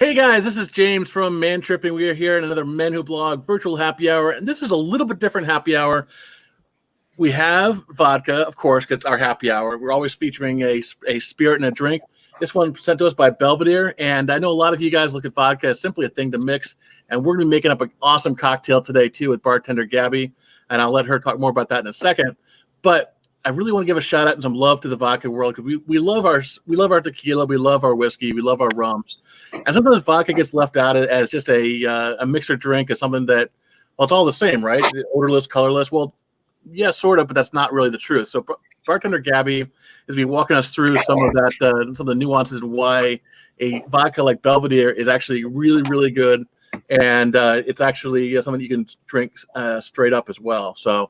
Hey guys, this is James from Man Tripping. We are here in another Men Who Blog virtual happy hour, and this is a little bit different happy hour. We have vodka, of course, because it's our happy hour. We're always featuring a spirit and a drink. This one sent to us by Belvedere, and I know a lot of you guys look at vodka as simply a thing to mix, and we're going to be making up an awesome cocktail today too with Bartender Gabi, and I'll let her talk more about that in a second. But I really want to give a shout out and some love to the vodka world because we love our tequila, we love our whiskey, we love our rums, and sometimes vodka gets left out as just a mixer drink, as something that, well, it's all the same, right? Odorless, colorless. Well, yeah, sort of, but that's not really the truth. So Bartender Gabi is be walking us through some of that, some of the nuances and why a vodka like Belvedere is actually really, really good, and it's actually something you can drink straight up as well. So.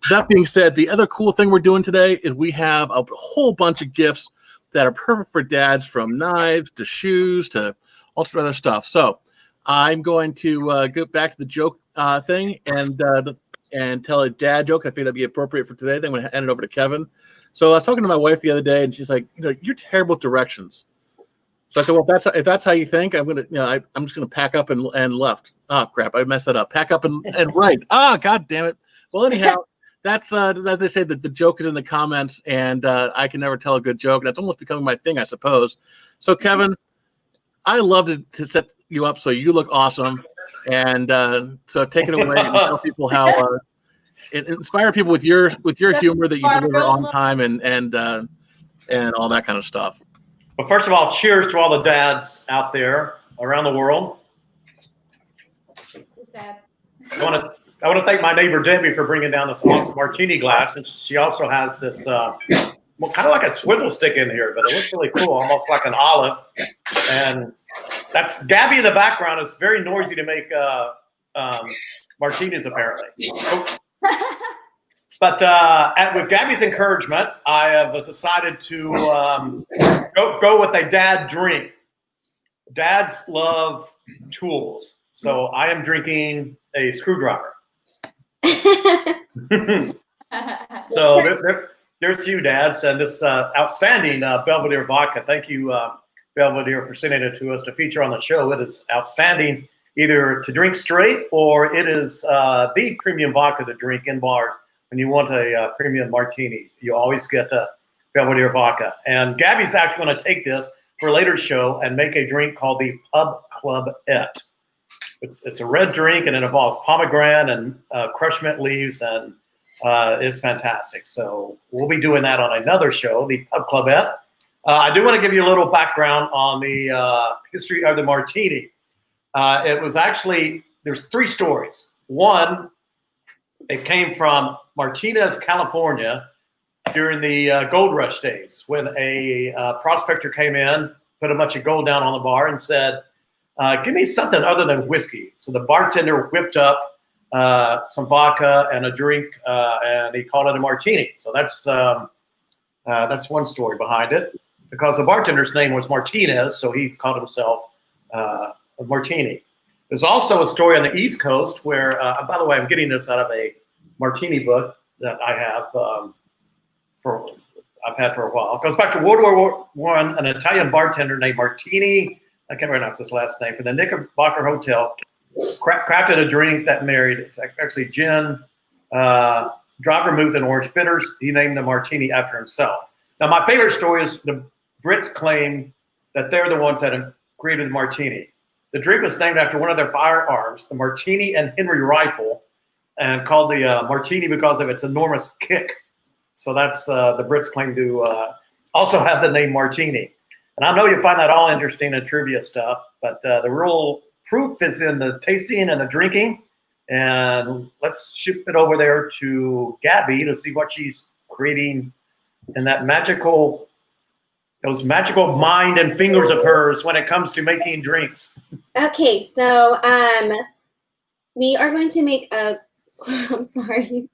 That being said, the other cool thing we're doing today is we have a whole bunch of gifts that are perfect for dads, from knives to shoes to all sorts of other stuff. So I'm going to go back to the joke thing and tell a dad joke. I think that'd be appropriate for today. Then I'm going to hand it over to Kevin. So I was talking to my wife the other day, and she's like, you're terrible at directions. So I said, well, if that's how you think, I'm going to, I'm just going to pack up and left. Oh, crap. I messed that up. Pack up and right. Ah, God damn it. Well, anyhow. That's as they say, that the joke is in the comments, and I can never tell a good joke. That's almost becoming my thing, I suppose. So, Kevin, I love to set you up so you look awesome, and so take it away and tell people how inspire people with your humor that you deliver on time and all that kind of stuff. Well, first of all, cheers to all the dads out there around the world. I want to thank my neighbor Debbie for bringing down this awesome martini glass, and she also has this kind of like a swivel stick in here, but it looks really cool, almost like an olive. And that's Gabi in the background. Is very noisy to make martinis, apparently. But with Gabi's encouragement, I have decided to go with a dad drink. Dads love tools, so I am drinking a screwdriver. So there's to you, dads, and this outstanding Belvedere vodka. Thank you, Belvedere, for sending it to us to feature on the show. It is outstanding, either to drink straight, or it is the premium vodka to drink in bars when you want a premium martini. You always get Belvedere vodka. And Gabi's actually going to take this for a later show and make a drink called the Pub Club-ette. It's a red drink, and it involves pomegranate and crushed mint leaves, and it's fantastic. So we'll be doing that on another show, the Pub Club-ette. I do want to give you a little background on the history of the martini. It was actually, there's three stories. One, it came from Martinis, California, during the gold rush days, when a prospector came in, put a bunch of gold down on the bar, and said, give me something other than whiskey. So the bartender whipped up some vodka and a drink, and he called it a martini. So that's one story behind it, because the bartender's name was Martinez, so he called himself a martini. There's also a story on the East Coast where, by the way, I'm getting this out of a martini book that I have I've had for a while. It goes back to World War I. An Italian bartender named Martini, I can't pronounce his last name, for the Knickerbocker Hotel, crafted a drink that married, it's actually gin, dry vermouth, and orange bitters. He named the martini after himself. Now, my favorite story is the Brits claim that they're the ones that created the martini. The drink was named after one of their firearms, the Martini and Henry rifle, and called the martini because of its enormous kick. So that's the Brits claim to also have the name martini. And I know you find that all interesting and trivia stuff, but the real proof is in the tasting and the drinking. And let's ship it over there to Gabi to see what she's creating in that those magical mind and fingers of hers when it comes to making drinks. Okay, so we are going to make a, I'm sorry.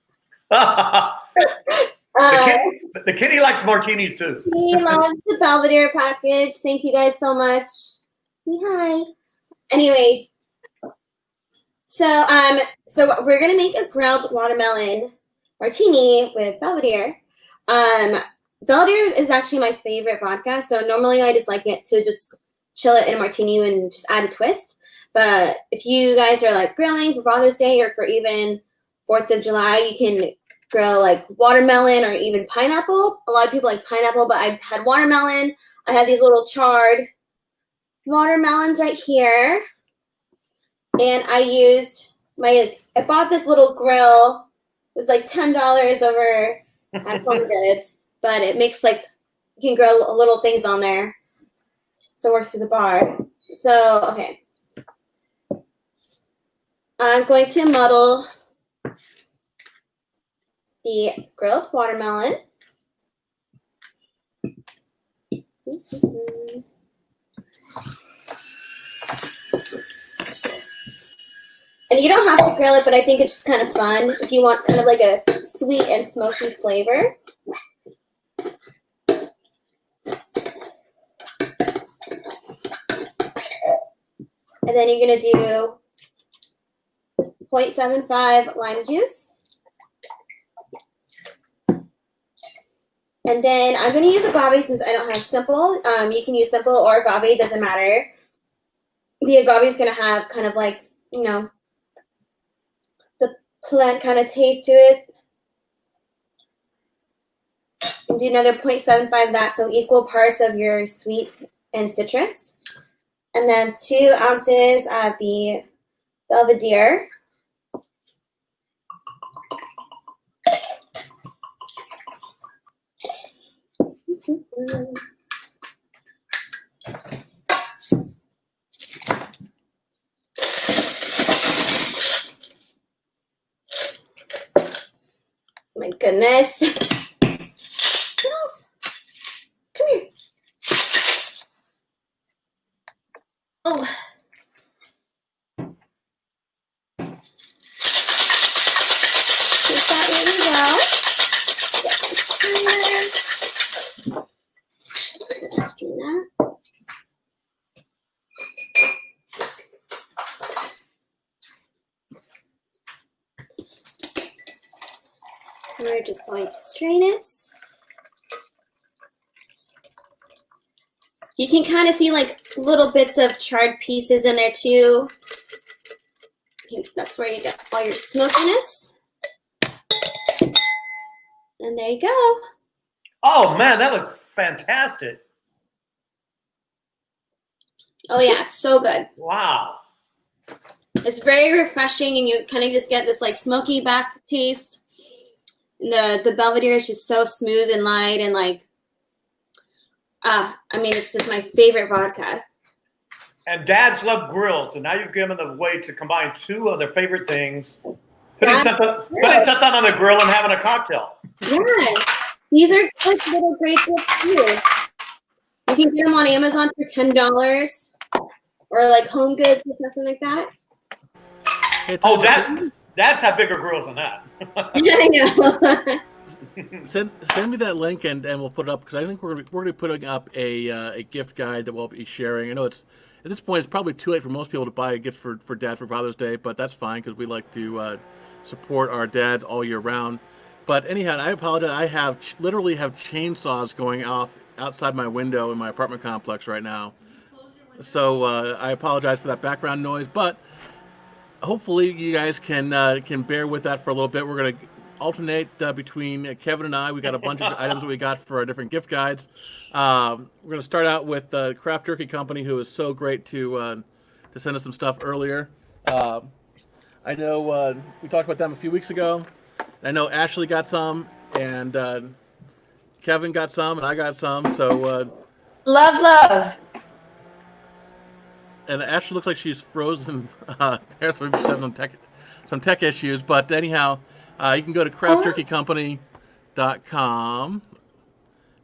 The kitty likes martinis too. He loves the Belvedere package. Thank you guys so much. Say hi. Anyways, so we're gonna make a grilled watermelon martini with Belvedere. Belvedere is actually my favorite vodka. So normally I just like it to just chill it in a martini and just add a twist. But if you guys are like grilling for Father's Day or for even 4th of July, you can grill like watermelon or even pineapple. A lot of people like pineapple, but I had watermelon. I had these little charred watermelons right here. And I bought this little grill. It was like $10 over at Home Goods, but it makes like, you can grill little things on there. So it works through the bar. So, okay. I'm going to muddle the grilled watermelon. And you don't have to grill it, but I think it's just kind of fun if you want kind of like a sweet and smoky flavor. And then you're going to do 0.75 lime juice. And then I'm going to use agave since I don't have simple. You can use simple or agave, it doesn't matter. The agave is going to have kind of like, you know, the plant kind of taste to it. And do another 0.75 that, so equal parts of your sweet and citrus. And then 2 ounces of the Belvedere. My goodness. Get off. Come here. Oh. Just that really well. Just do that. We're just going to strain it. You can kind of see like little bits of charred pieces in there too. That's where you get all your smokiness. And there you go. Oh man, that looks fantastic. Oh yeah, so good. Wow. It's very refreshing and you kind of just get this like smoky back taste. And the Belvedere is just so smooth and light and like, I mean, it's just my favorite vodka. And dads love grills, and now you've given them a way to combine 2 of their favorite things, putting something on the grill and having a cocktail. Yeah, these are like little great gifts too. You can get them on Amazon for $10 or like Home Goods or something like that. Hey, dads have bigger grills than that. I know. Send me that link and we'll put it up because I think we're going to be putting up a gift guide that we'll be sharing. I know it's at this point it's probably too late for most people to buy a gift for dad for Father's Day, but that's fine because we like to support our dads all year round. But anyhow, I apologize. I literally have chainsaws going off outside my window in my apartment complex right now. So I apologize for that background noise, but hopefully you guys can bear with that for a little bit. We're going to alternate between Kevin and I. We got a bunch of items that we got for our different gift guides. We're going to start out with the Craft Jerky Company, who is so great to send us some stuff earlier. I know we talked about them a few weeks ago. I know Ashley got some, and Kevin got some, and I got some. So love. And Ashley looks like she's frozen. There's some tech issues, but anyhow, you can go to craftjerkycompany.com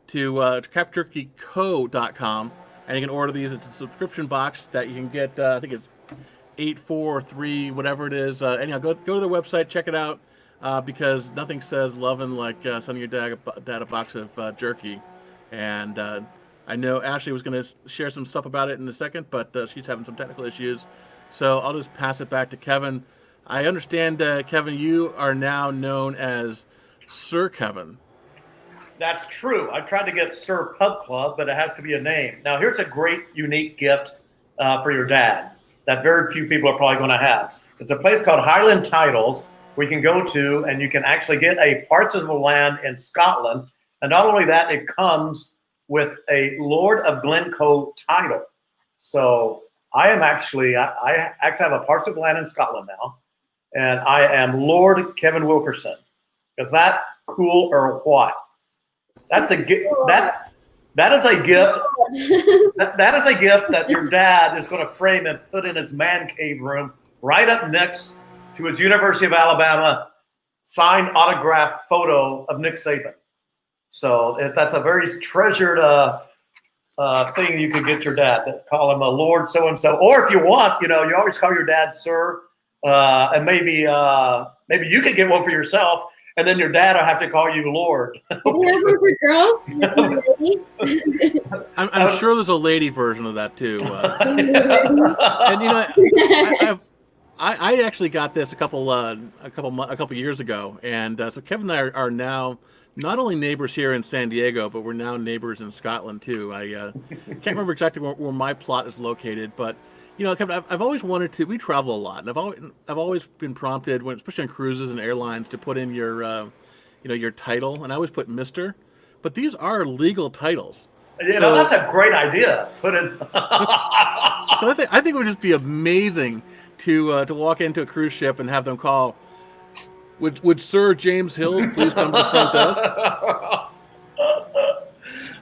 to craftjerkyco.com, and you can order these. It's a subscription box that you can get. I think it's 843, whatever it is. Anyhow, go to their website, check it out, because nothing says loving like sending your dad a box of jerky. And I know Ashley was going to share some stuff about it in a second, but she's having some technical issues. So I'll just pass it back to Kevin. I understand, Kevin, you are now known as Sir Kevin. That's true. I tried to get Sir Pub Club, but it has to be a name. Now, here's a great, unique gift for your dad that very few people are probably going to have. It's a place called Highland Titles where you can go to, and you can actually get a parcel of land in Scotland. And not only that, it comes with a Lord of Glencoe title. So I actually have a parcel of land in Scotland now, and I am Lord Kevin Wilkerson. Is that cool or what? That's a gift. That is a gift. That is a gift that your dad is going to frame and put in his man cave room, right up next to his University of Alabama signed autograph photo of Nick Saban. So that's a very treasured thing you could get your dad. Call him a Lord so and so, or if you want, you always call your dad Sir, and maybe you could get one for yourself. And then your dad will have to call you Lord. I'm sure there's a lady version of that too. And I actually got this a couple years ago, and so Kevin and I are now not only neighbors here in San Diego, but we're now neighbors in Scotland too. I can't remember exactly where my plot is located, but Kevin, I've always wanted to. We travel a lot, and I've always been prompted, especially on cruises and airlines, to put in your title, and I always put Mister. But these are legal titles. That's a great idea. Put in. I think it would just be amazing to walk into a cruise ship and have them call. Would Sir James Hills please come to the front desk?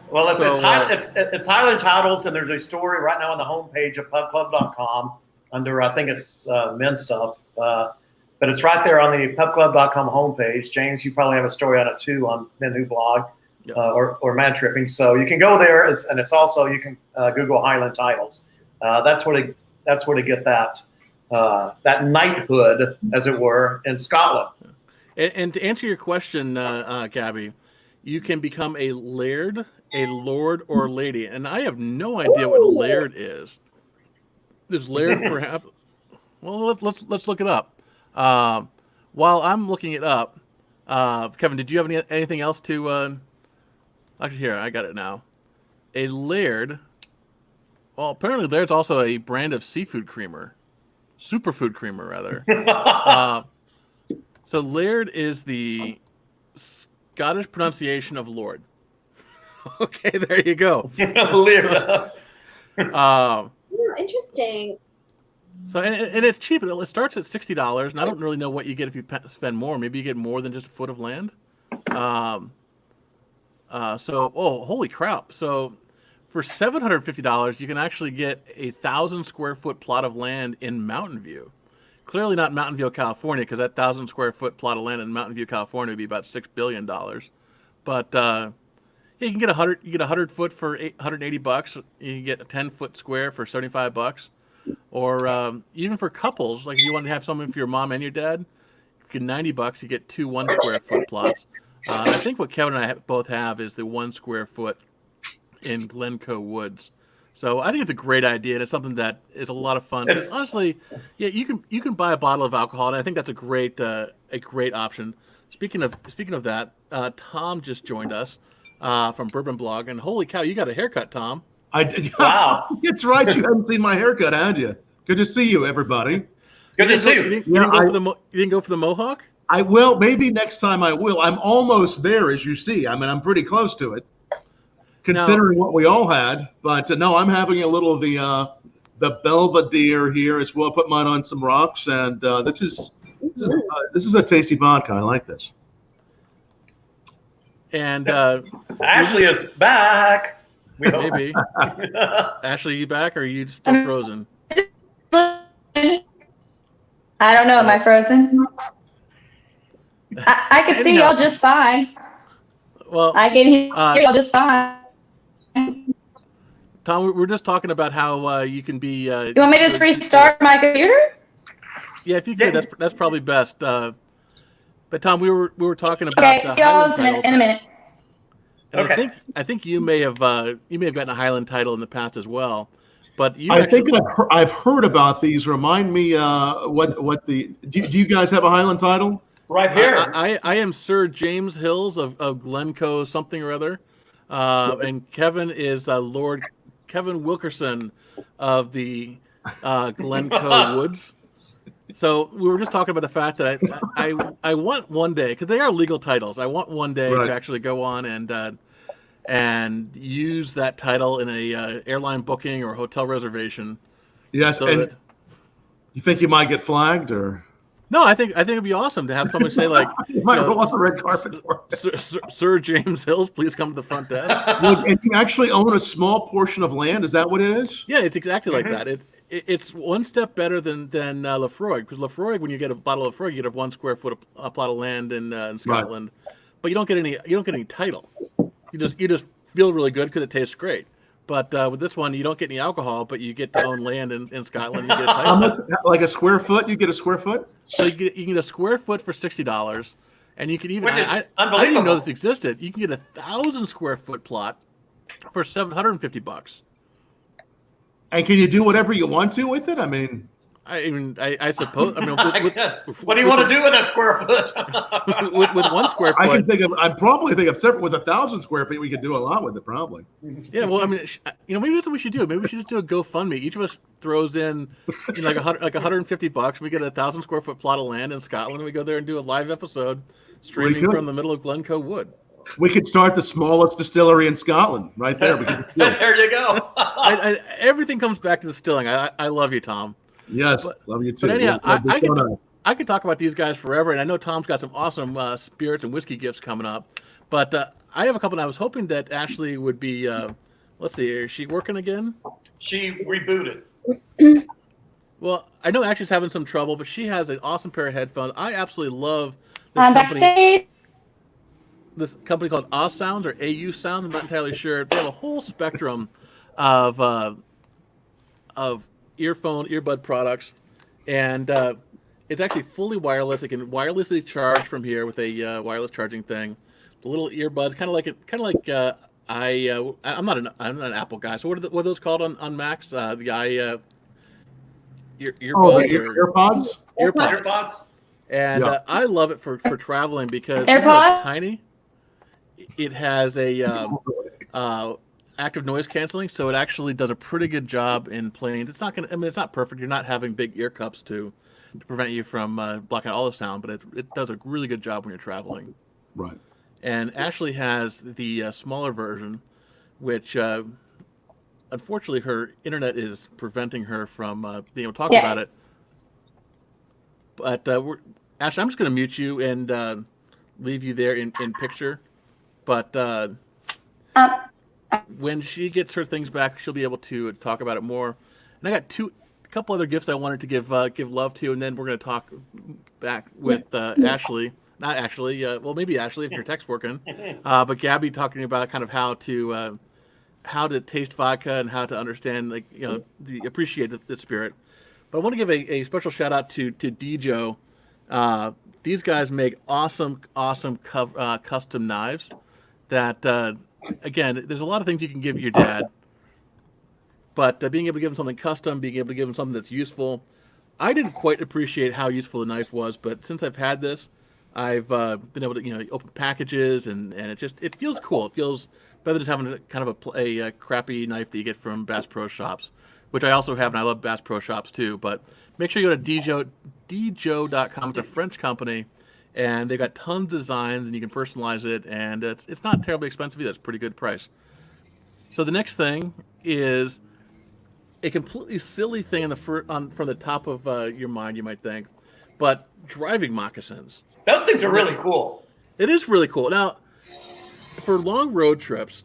Well, it's Highland Titles, and there's a story right now on the homepage of pubclub.com under, I think it's men's stuff, but it's right there on the pubclub.com homepage. James, you probably have a story on it too on Men Who Blog or Man Tripping. So you can go there, and it's also, you can Google Highland Titles. That's where to get that knighthood, as it were, in Scotland. And to answer your question, Gabi, you can become a laird, a lord, or a lady, and I have no idea what laird is. There's laird, perhaps. Well, let's look it up. While I'm looking it up, Kevin, did you have anything else to? Actually, here I got it now. A laird. Well, apparently laird's also a brand of seafood creamer, superfood creamer rather. So laird is the Scottish pronunciation of Lord. Okay, there you go. Interesting. So and it's cheap. It starts at $60, and I don't really know what you get if you spend more. Maybe you get more than just a foot of land. Holy crap! So for $750, you can actually get 1,000 square foot plot of land in Mountain View. Clearly not Mountain View, California, because that 1,000 square foot plot of land in Mountain View, California, would be about $6 billion. But you can get 100. You get 100 foot for $180. You can get a 10-foot square for $75. Or even for couples, like if you want to have something for your mom and your dad, you get $90. You get 2 1 square foot plots. I think what Kevin and I both have is the 1 square foot in Glencoe Woods. So I think it's a great idea, and it's something that is a lot of fun. Honestly, yeah, you can buy a bottle of alcohol, and I think that's a great option. Speaking of that, Tom just joined us from Bourbon Blog, and holy cow, you got a haircut, Tom. I did. Wow, it's right. You haven't seen my haircut, had you? Good to see you, everybody. Good to see you. You didn't go for the mohawk? I will. Maybe next time I will. I'm almost there, as you see. I mean, I'm pretty close to it, considering what we all had. But no, I'm having a little of the Belvedere here as well. Put mine on some rocks, and this is a tasty vodka. I like this. And Ashley is back. Maybe. Ashley, you back, or are you still frozen? I don't know. Am I frozen? I can see y'all just fine. Well, I can hear y'all just fine. Tom, we're just talking about how you can be. You want me to just restart my computer? Yeah, if you could, that's probably best. But Tom, we were talking about okay, y'all in a minute. And okay. I think you may have gotten a Highland title in the past as well, but I think I've heard about these. Remind me do you guys have a Highland title? Right here. I am Sir James Hills of Glencoe something or other. And Kevin is Lord Kevin Wilkerson of the Glencoe Woods. So we were just talking about the fact that I want one day, because they are legal titles. I want one day to actually go on and use that title in a airline booking or hotel reservation. Yes, so and that, you think you might get flagged, or no? I think it'd be awesome to have someone say like, you might roll on the red carpet for it. Sir James Hills, please come to the front desk. Look, and you actually own a small portion of land. Is that what it is? Yeah, it's exactly like that. It's one step better than Lefroy, because Lefroy, when you get a bottle of Lefroy, you get a 1 square foot plot of land in Scotland, but you don't get any title. You just feel really good because it tastes great. But with this one, you don't get any alcohol, but you get to own land in Scotland. You get a title. How much? Like a square foot? You get a square foot? So you get a square foot for $60, and you can even. Which is I unbelievable. didn't even know this existed. You can get 1,000 square foot plot for $750. And can you do whatever you want to with it? I mean, I suppose. I mean, what do you want to do with that square foot? with 1 square foot? I probably think of separate with 1,000 square feet. We could do a lot with it, probably. Yeah, well, I mean, maybe that's what we should do. Maybe we should just do a GoFundMe. Each of us throws in, like $150. We get 1,000 square foot plot of land in Scotland, and we go there and do a live episode streaming from the middle of Glencoe Wood. We could start the smallest distillery in Scotland right there. There you go. Everything comes back to distilling. I love you, Tom. Yes, love you too. But anyhow, I could talk about these guys forever, and I know Tom's got some awesome spirits and whiskey gifts coming up. But I have a couple, and I was hoping that Ashley would be, let's see, is she working again? She rebooted. Well, I know Ashley's having some trouble, but she has an awesome pair of headphones. I absolutely love this I'm company. backstage. This company called AU Sounds or AU Sound. I'm not entirely sure. They have a whole spectrum of earbud products, and it's actually fully wireless. It can wirelessly charge from here with a wireless charging thing. The little earbuds, I'm not an Apple guy. So what are those called on Macs? Earbuds. AirPods. AirPods. And I love it for traveling because AirPods? it's tiny. It has a active noise canceling, so it actually does a pretty good job in planes. It's not it's not perfect. You're not having big ear cups to prevent you from blocking out all the sound, but it does a really good job when you're traveling. Right. And Ashley has the smaller version, which unfortunately her internet is preventing her from being able to talk about it. But Ashley, I'm just going to mute you and leave you there in picture. But when she gets her things back, she'll be able to talk about it more. And I got a couple other gifts I wanted to give love to, and then we're going to talk back with Ashley. Not Ashley. Well, maybe Ashley if your tech's working. But Gabi talking about kind of how to taste vodka and how to understand, appreciate the spirit. But I want to give a special shout out to Dijo. These guys make awesome custom knives. That again, there's a lot of things you can give your dad, but being able to give him something custom, being able to give him something that's useful. I didn't quite appreciate how useful the knife was, but since I've had this, I've been able to open packages and it feels cool. It feels better than having kind of a crappy knife that you get from Bass Pro Shops, which I also have, and I love Bass Pro Shops too. But make sure you go to djo.com. It's a French company, and they've got tons of designs, and you can personalize it, and it's not terribly expensive either. It's a pretty good price. So the next thing is a completely silly thing from the top of your mind, you might think, but driving moccasins. Those things are really cool. It is really cool. Now, for long road trips,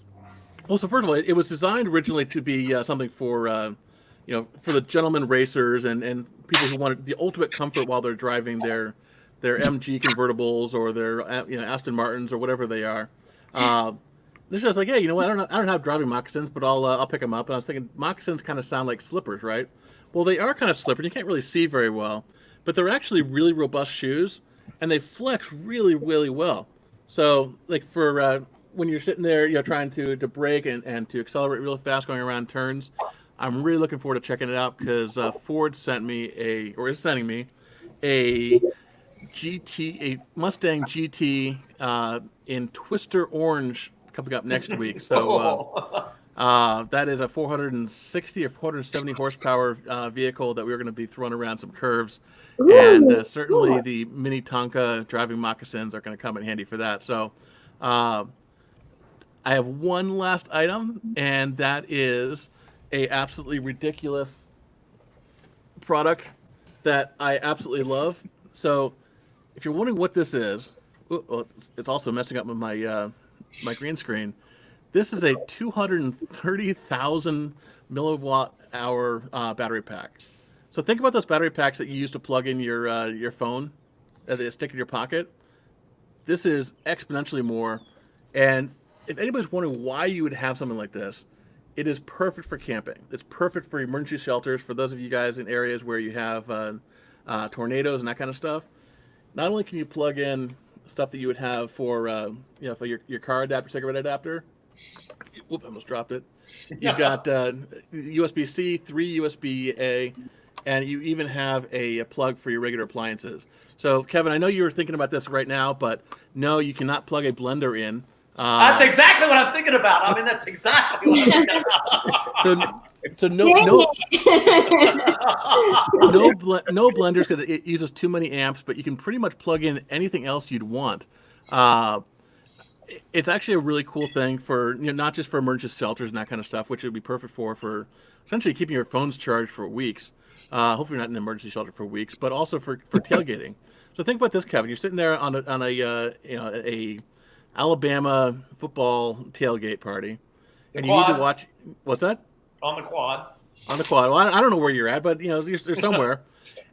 well, so first of all, it was designed originally to be something for for the gentleman racers and people who wanted the ultimate comfort while they're driving their MG convertibles or their Aston Martins or whatever they are. This was like, hey, you know what? I don't have driving moccasins, but I'll pick them up. And I was thinking moccasins kind of sound like slippers, right? Well, they are kind of slippery. You can't really see very well, but they're actually really robust shoes, and they flex really, really well. So, like for when you're sitting there, trying to brake and to accelerate really fast going around turns, I'm really looking forward to checking it out because Ford is sending me a a Mustang GT in Twister Orange coming up next week. So that is a 460 or 470 horsepower vehicle that we're going to be throwing around some curves. And certainly the mini Tonka driving moccasins are going to come in handy for that. So I have one last item, and that is a absolutely ridiculous product that I absolutely love. So if you're wondering what this is, it's also messing up with my my green screen. This is a 230,000 milliwatt hour battery pack. So think about those battery packs that you use to plug in your phone that they stick in your pocket. This is exponentially more. And if anybody's wondering why you would have something like this, it is perfect for camping. It's perfect for emergency shelters for those of you guys in areas where you have tornadoes and that kind of stuff. Not only can you plug in stuff that you would have for for your car adapter, cigarette adapter. Whoop! I almost dropped it. You've got USB-C, 3 USB-A, and you even have a plug for your regular appliances. So, Kevin, I know you were thinking about this right now, but no, you cannot plug a blender in. That's exactly what I'm thinking about. I mean, that's exactly what I'm thinking about. So no blenders because it uses too many amps, but you can pretty much plug in anything else you'd want. It's actually a really cool thing for not just for emergency shelters and that kind of stuff, which it would be perfect for essentially keeping your phones charged for weeks. Hopefully not in an emergency shelter for weeks, but also for tailgating. So think about this, Kevin. You're sitting there on a Alabama football tailgate party, and you need to watch. What's that? On the quad. On the quad. Well, I don't know where you're at, but you're somewhere,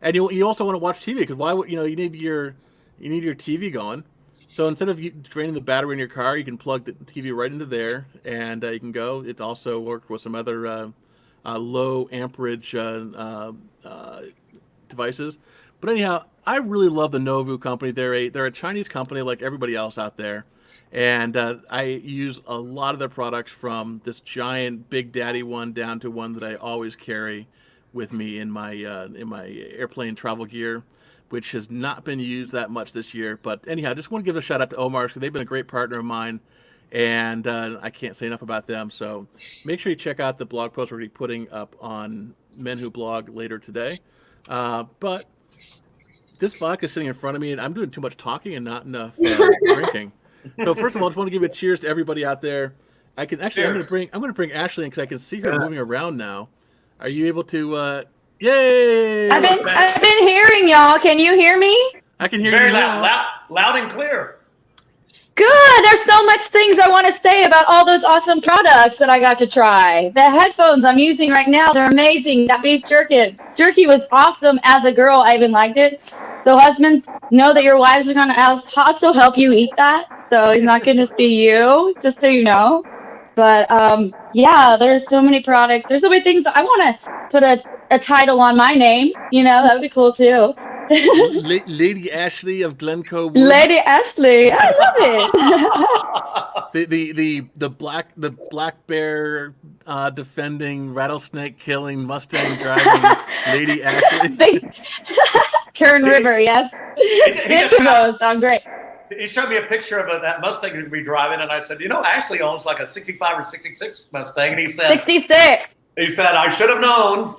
and you also want to watch TV because why would you need your TV going. So instead of draining the battery in your car, you can plug the TV right into there, and you can go. It also works with some other low amperage devices. But anyhow, I really love the Novu company. They're a Chinese company like everybody else out there, and I use a lot of their products from this giant Big Daddy one down to one that I always carry with me in my airplane travel gear, which has not been used that much this year. But anyhow, I just want to give a shout out to Omar's because they've been a great partner of mine, and I can't say enough about them. So make sure you check out the blog post we're going to be putting up on Men Who Blog later today. But this vodka is sitting in front of me, and I'm doing too much talking and not enough drinking. So first of all, I just want to give a cheers to everybody out there. I'm going to bring Ashley in because I can see her moving around now. Are you able to? Yay! I've been hearing y'all. Can you hear me? I can hear Very you now. loud and clear. Good. There's so much things I want to say about all those awesome products that I got to try. The headphones I'm using right now, they're amazing. That beef jerky was awesome. As a girl, I even liked it. So husbands, know that your wives are going to also help you eat that. So it's not going to just be you, just so you know. But yeah, there's so many products. There's so many things. I want to put a title on my name. That would be cool too. Lady Ashley of Glencoe Woods. Lady Ashley, I love it. the black bear defending, rattlesnake killing, Mustang driving Lady Ashley. Kern River, yes. Those sound great. He showed me a picture of that Mustang he'd be driving, and I said, Ashley owns like a 65 or 66 Mustang, and he said 66. He said, I should have known.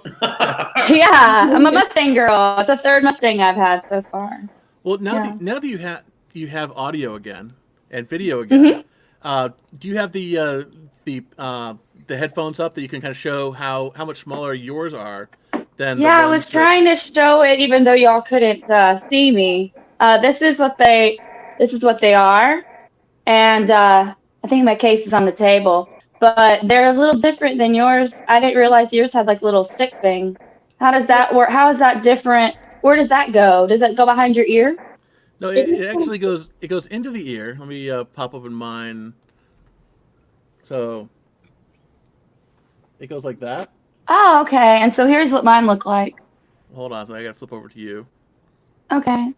Yeah, I'm a Mustang girl. It's the third Mustang I've had so far. Well, now that you have audio again and video again, do you have the headphones up that you can kind of show how much smaller yours are than? Yeah, I was trying to show it, even though y'all couldn't see me. This is what they are, and I think my case is on the table. But they're a little different than yours. I didn't realize yours had like a little stick thing. How does that work? How is that different? Where does that go? Does it go behind your ear? No, it actually goes. It goes into the ear. Let me pop open mine. So it goes like that. Oh, okay. And so here's what mine look like. Hold on, so I gotta flip over to you. Okay.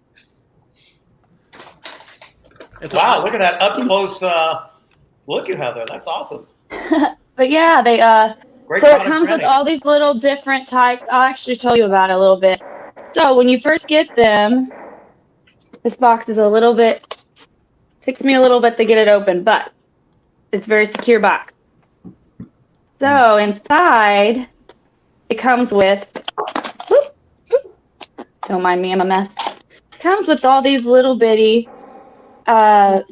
Wow, look at that up close look you have there. That's awesome. But yeah, they so it comes with all these little different types. I'll actually tell you about it a little bit. So when you first get them, This box is takes me a little bit to get it open, but it's a very secure box. So inside, it comes with, don't mind me, I'm a mess. It comes with all these little bitty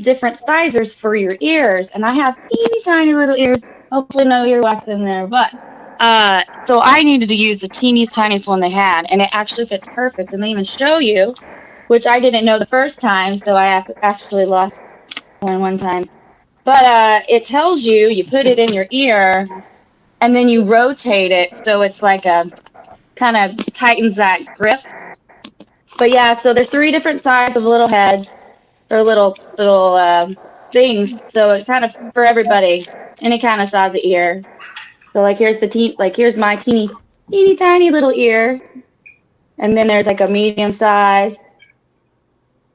different sizers for your ears, and I have teeny tiny little ears. Hopefully no earwax in there, but so I needed to use the teeniest tiniest one they had, and it actually fits perfect. And they even show you, which I didn't know the first time, so I actually lost one time. But it tells you, you put it in your ear, and then you rotate it, so it's like a kind of tightens that grip. But yeah, so there's 3 different sizes of little heads, or little things. So it's kind of for everybody, any kind of size of ear. So like here's my teeny tiny little ear, and then there's like a medium size,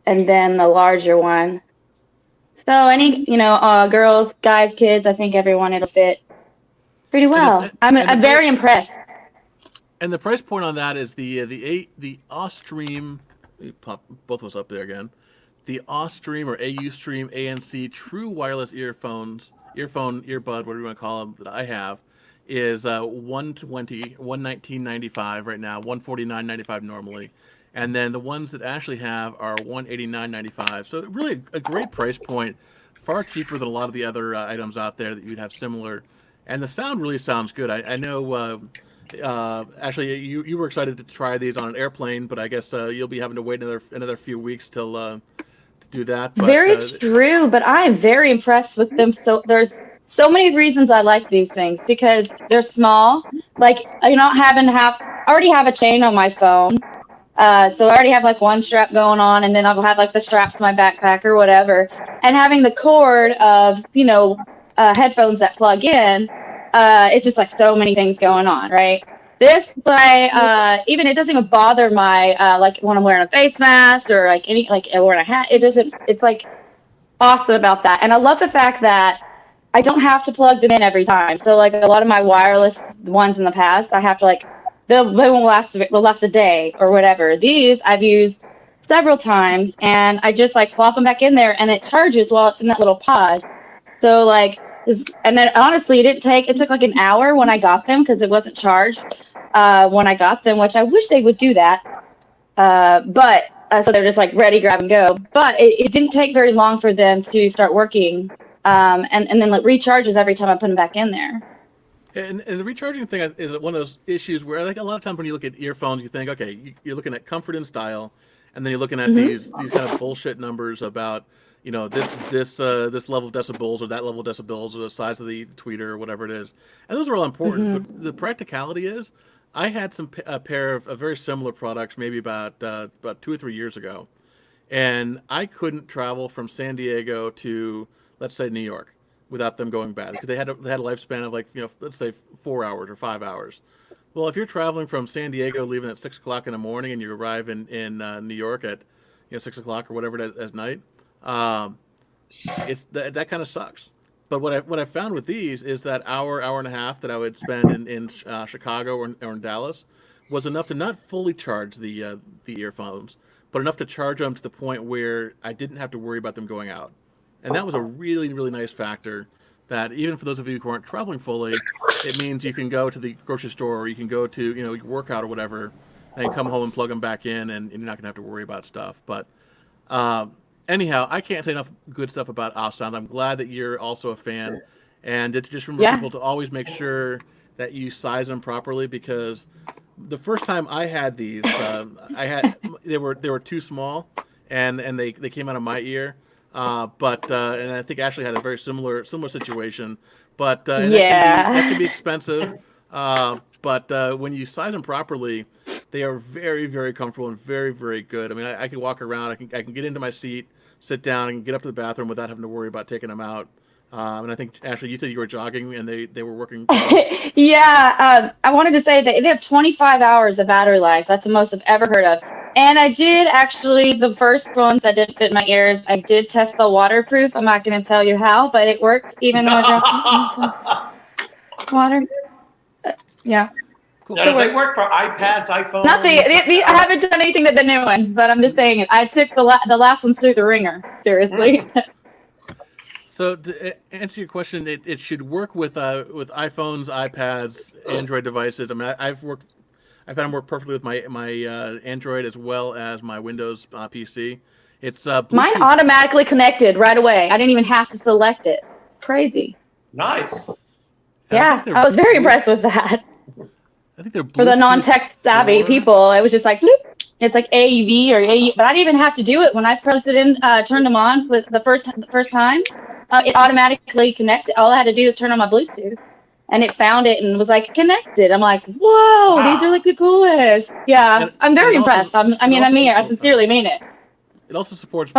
and then the larger one. So any girls, guys, kids, I think everyone it'll fit pretty well. I'm very impressed. And the price point on that is the Ostream. Let me pop both of us up there again. The Ostream or AU-Stream ANC True Wireless earbud, whatever you want to call them, that I have, is $119.95 right now, $149.95 normally, and then the ones that Ashley have are $189.95. So really a great price point, far cheaper than a lot of the other items out there that you'd have similar, and the sound really sounds good. I know. Ashley, you were excited to try these on an airplane, but I guess you'll be having to wait another few weeks till to do that. But, very true, but I am very impressed with them. So there's so many reasons I like these things, because they're small. Like you're not having to I already have a chain on my phone, so I already have like one strap going on, and then I'll have like the straps to my backpack or whatever. And having the cord of headphones that plug in. It's just like so many things going on, right? This, even it doesn't even bother my like when I'm wearing a face mask or like wearing a hat. It doesn't. It's like awesome about that, and I love the fact that I don't have to plug them in every time. So like a lot of my wireless ones in the past, I have to they won't last. They'll last a day or whatever. These I've used several times, and I just like plop them back in there, and it charges while it's in that little pod. So like. And then honestly, it took like an hour when I got them, because it wasn't charged when I got them, which I wish they would do that. But so they're just like ready, grab and go. But it didn't take very long for them to start working, and then it recharges every time I put them back in there. And the recharging thing is one of those issues where, like, a lot of times when you look at earphones, you think, okay, you're looking at comfort and style, and then you're looking at these kind of bullshit numbers about this level of decibels or that level of decibels or the size of the tweeter or whatever it is, and those are all important. But the practicality is, I had a pair of very similar products maybe about 2 or 3 years ago, and I couldn't travel from San Diego to, let's say, New York without them going bad, because they had a lifespan of let's say 4 hours or 5 hours. Well, if you're traveling from San Diego, leaving at 6 o'clock in the morning, and you arrive in New York at 6 o'clock or whatever it is at night, it's that kind of sucks. But what I found with these is that hour and a half that I would spend in Chicago or in Dallas was enough to not fully charge the earphones, but enough to charge them to the point where I didn't have to worry about them going out. And that was a really, really nice factor, that even for those of you who aren't traveling fully, it means you can go to the grocery store, or you can go to your workout or whatever, and come home and plug them back in, and you're not going to have to worry about stuff. But anyhow, I can't say enough good stuff about Awesome. I'm glad that you're also a fan, and to just remember people to always make sure that you size them properly, because the first time I had these, they were too small, and they came out of my ear. But I think Ashley had a very similar situation. But that can be expensive. But when you size them properly, they are very, very comfortable and very, very good. I mean, I can walk around. I can get into my seat, sit down, and get up to the bathroom without having to worry about taking them out. And I think, Ashley, you said you were jogging, and they were working. I wanted to say that they have 25 hours of battery life. That's the most I've ever heard of. And I did actually, the first ones that didn't fit my ears, I did test the waterproof. I'm not going to tell you how, but it worked even though I dropped water. Yeah. Cool. Now, do they work for iPads, iPhones? Not I haven't done anything to the new ones, but I'm just saying I took the last ones through the ringer. Seriously. So to answer your question, it should work with iPhones, iPads, Android devices. I mean, I've found it work perfectly with my Android as well as my Windows PC. It's Bluetooth. Mine automatically connected right away. I didn't even have to select it. Crazy. Nice. Yeah, I was very impressed with that. I think they're For the non-tech savvy 4. people, it was just like, bloop. It's like AEV or AE, but I didn't even have to do it when I plugged it in, turned them on with the first time. It automatically connected. All I had to do was turn on my Bluetooth, and it found it and was like connected. I'm like, whoa, wow. These are like the coolest. Yeah, I'm very impressed. I sincerely mean it. It also supports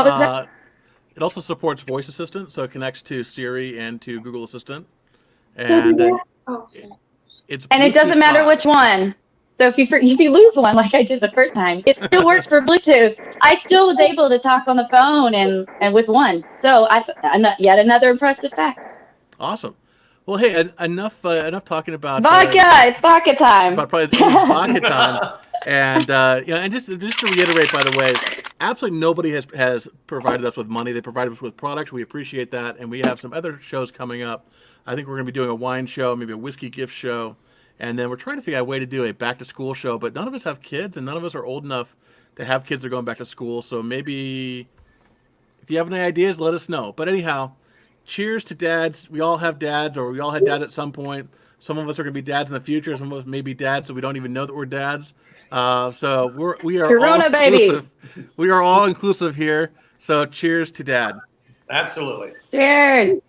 voice assistant, so it connects to Siri and to Google Assistant. And it doesn't matter which one. So if you lose one like I did the first time, it still works for Bluetooth. I still was able to talk on the phone and with one. So yet another impressive fact. Awesome. Well, hey, enough talking about vodka. It's vodka time. Probably vodka time. And and just to reiterate, by the way, absolutely nobody has provided us with money. They provided us with products. We appreciate that, and we have some other shows coming up. I think we're going to be doing a wine show, maybe a whiskey gift show, and then we're trying to figure out a way to do a back to school show. But none of us have kids, and none of us are old enough to have kids that are going back to school. So maybe if you have any ideas, let us know. But anyhow, cheers to dads. We all have dads, or we all had dads at some point. Some of us are going to be dads in the future. Some of us may be dads, so we don't even know that we're dads. So we are Corona all inclusive. Baby. We are all inclusive here. So cheers to dad. Absolutely. Cheers.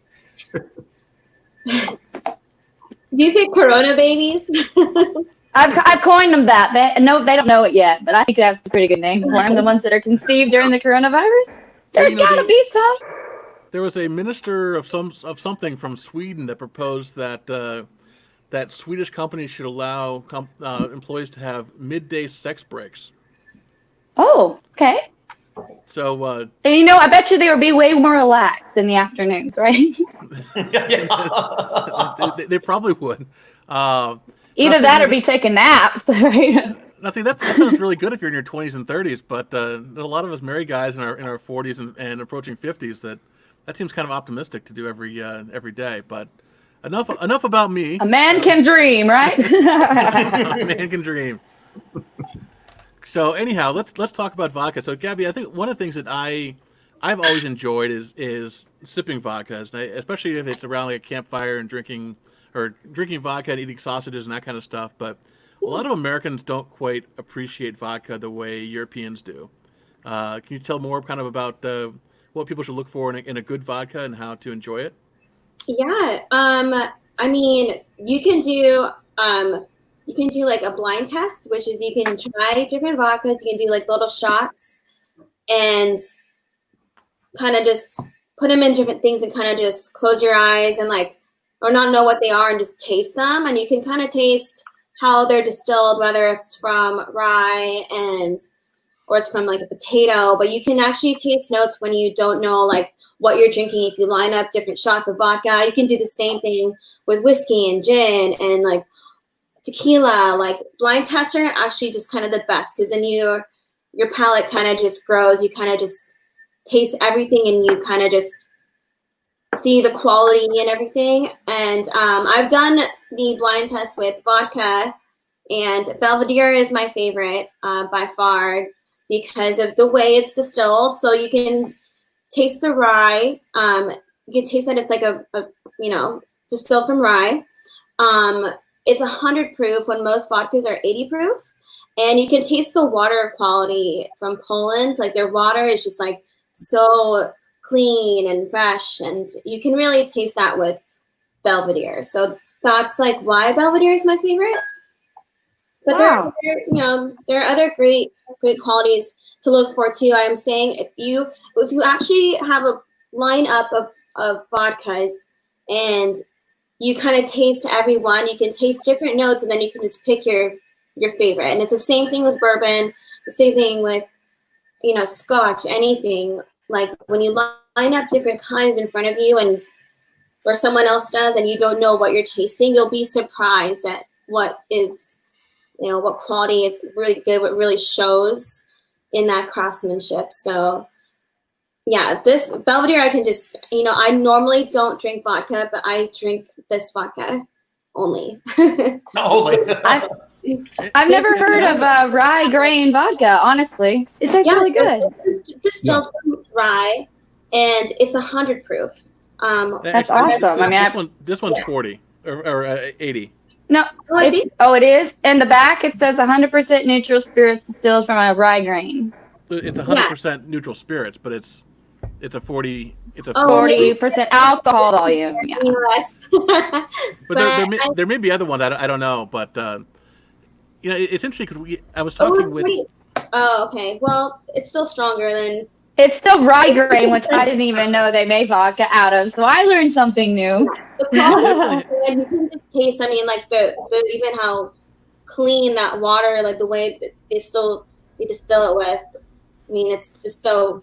Do you say Corona babies? I've coined them that. They don't know it yet, but I think that's a pretty good name for them. The ones that are conceived during the coronavirus. There's gotta be some. There was a minister of something from Sweden that proposed that that Swedish companies should allow employees to have midday sex breaks. Oh, okay. So, I bet you they would be way more relaxed in the afternoons, right? they probably would. Either that or be taking naps, right? Nothing. That sounds really good if you're in your 20s and 30s, but there's a lot of us married guys in our 40s and approaching 50s that seems kind of optimistic to do every day. But enough about me. A man can dream, right? A man can dream. So anyhow, let's talk about vodka. So Gabi, I think one of the things that I've always enjoyed is sipping vodka, especially if it's around like a campfire and drinking vodka and eating sausages and that kind of stuff. But a lot of Americans don't quite appreciate vodka the way Europeans do. Can you tell more kind of about what people should look for in a good vodka and how to enjoy it? Yeah. I mean, you can do like a blind test, which is you can try different vodkas. You can do like little shots and kind of just put them in different things and kind of just close your eyes and or not know what they are and just taste them. And you can kind of taste how they're distilled, whether it's from rye or it's from like a potato, but you can actually taste notes when you don't know what you're drinking. If you line up different shots of vodka, you can do the same thing with whiskey and gin and tequila. Blind tests are actually just kind of the best because then your palate kind of just grows. You kind of just taste everything and you kind of just see the quality and everything. And I've done the blind test with vodka, and Belvedere is my favorite by far because of the way it's distilled. So you can taste the rye. You can taste that it's like a distilled from rye. It's 100 proof when most vodkas are 80 proof. And you can taste the water quality from Poland. Their water is just so clean and fresh. And you can really taste that with Belvedere. So that's why Belvedere is my favorite. But wow. there are other great qualities to look for too. I'm saying if you actually have a lineup of vodkas and you kind of taste every one, you can taste different notes, and then you can just pick your favorite. And it's the same thing with bourbon, the same thing with scotch, anything. When you line up different kinds in front of you or someone else does and you don't know what you're tasting, you'll be surprised at what is what quality is really good, what really shows in that craftsmanship. So yeah, this Belvedere, I can just, I normally don't drink vodka, but I drink this vodka only. Only. I've never heard of rye grain vodka, honestly. It tastes really good. It's distilled from rye, and it's 100 proof. That's awesome. This one's 40 or 80. No, it is. In the back, it says 100% neutral spirits distilled from a rye grain. It's 100% neutral spirits, but it's a 40. It's a 40% alcohol volume. Yeah. Yes. but there may be other ones. I don't know, but it's interesting because I was talking with. Oh, okay. Well, it's still stronger than. It's still rye grain, which I didn't even know they made vodka out of. So I learned something new. The quality, you can just taste. I mean, like the even how clean that water, like the way that they distill it with. I mean, it's just so.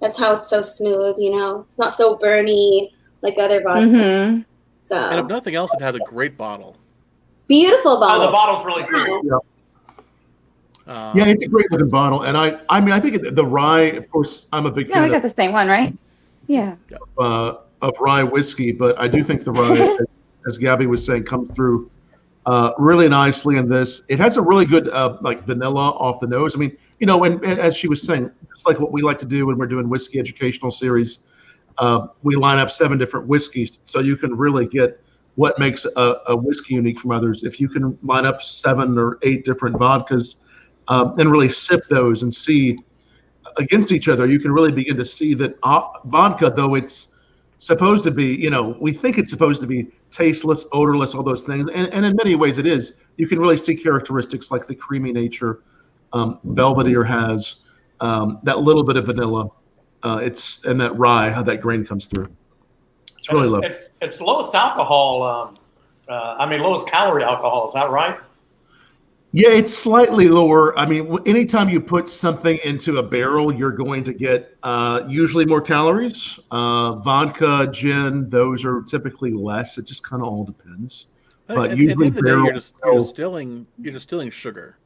That's how it's so smooth. It's not so burny like other vodka. Mm-hmm. So. And if nothing else, it has a great bottle. Beautiful bottle. Oh, the bottle's really cool. Yeah. Yeah, it's a great looking bottle, and I mean, I think the rye. Of course, I'm a big fan. Yeah, we got the same one, right? Yeah. Of rye whiskey, but I do think the rye, as Gabi was saying, comes through really nicely in this. It has a really good like vanilla off the nose. I mean, and as she was saying, it's like what we like to do when we're doing whiskey educational series. We line up 7 different whiskeys, so you can really get what makes a whiskey unique from others. If you can line up 7 or 8 different vodkas. And really sip those and see against each other, you can really begin to see that vodka, though it's supposed to be, we think it's supposed to be tasteless, odorless, all those things. And in many ways it is. You can really see characteristics like the creamy nature Belvedere has, that little bit of vanilla, and that rye, how that grain comes through. It's really lovely. It's lowest alcohol, lowest calorie alcohol. Is that right? Yeah, it's slightly lower. I mean, anytime you put something into a barrel, you're going to get usually more calories. Vodka, gin, those are typically less. It just kind of all depends. But usually, at the end of the day, you're distilling sugar,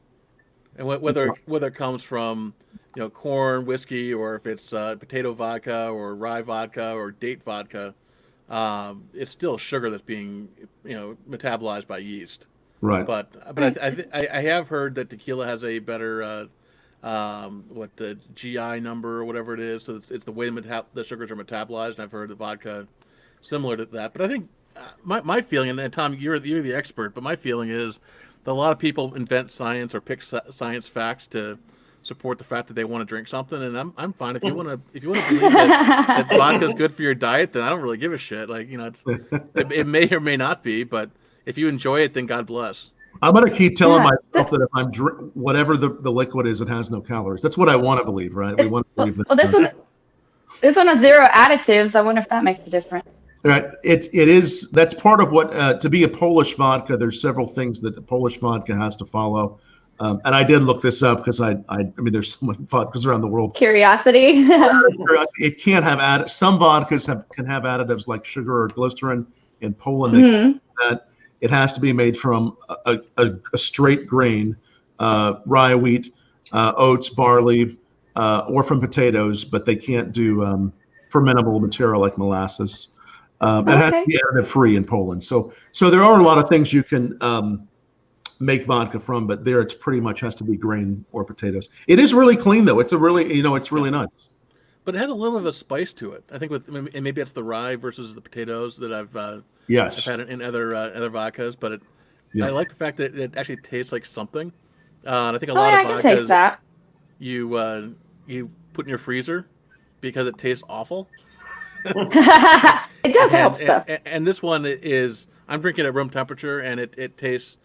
and whether it comes from corn whiskey or if it's potato vodka or rye vodka or date vodka, it's still sugar that's being metabolized by yeast. Right. But I have heard that tequila has a better the GI number or whatever it is. So it's the way the sugars are metabolized. And I've heard the vodka similar to that. But I think my feeling, and Tom, you're the expert, but my feeling is that a lot of people invent science or pick science facts to support the fact that they want to drink something, and I'm fine if you want to believe that vodka is good for your diet, then I don't really give a shit. Like it may or may not be, but if you enjoy it, then God bless. I'm going to keep telling myself that if I'm whatever the liquid is, it has no calories. That's what I want to believe, right? We want to believe that. Well, this one has 0 additives. I wonder if that makes a difference. Right. It is. That's part of what to be a Polish vodka. There's several things that a Polish vodka has to follow. And I did look this up because I mean, there's so many vodkas around the world. Curiosity. It can't have some vodkas can have additives like sugar or glycerin. In Poland, that it has to be made from a straight grain, rye, wheat, oats, barley, or from potatoes, but they can't do fermentable material like molasses. It has to be additive free in Poland. So there are a lot of things you can make vodka from, but there it's pretty much has to be grain or potatoes. It is really clean though. It's it's really nice. But it has a little bit of a spice to it. I think and maybe it's the rye versus the potatoes that I've had in other vodkas. But I like the fact that it actually tastes like something. And I think a lot of vodkas you put in your freezer because it tastes awful. It does help stuff. And this one is I'm drinking at room temperature, and it tastes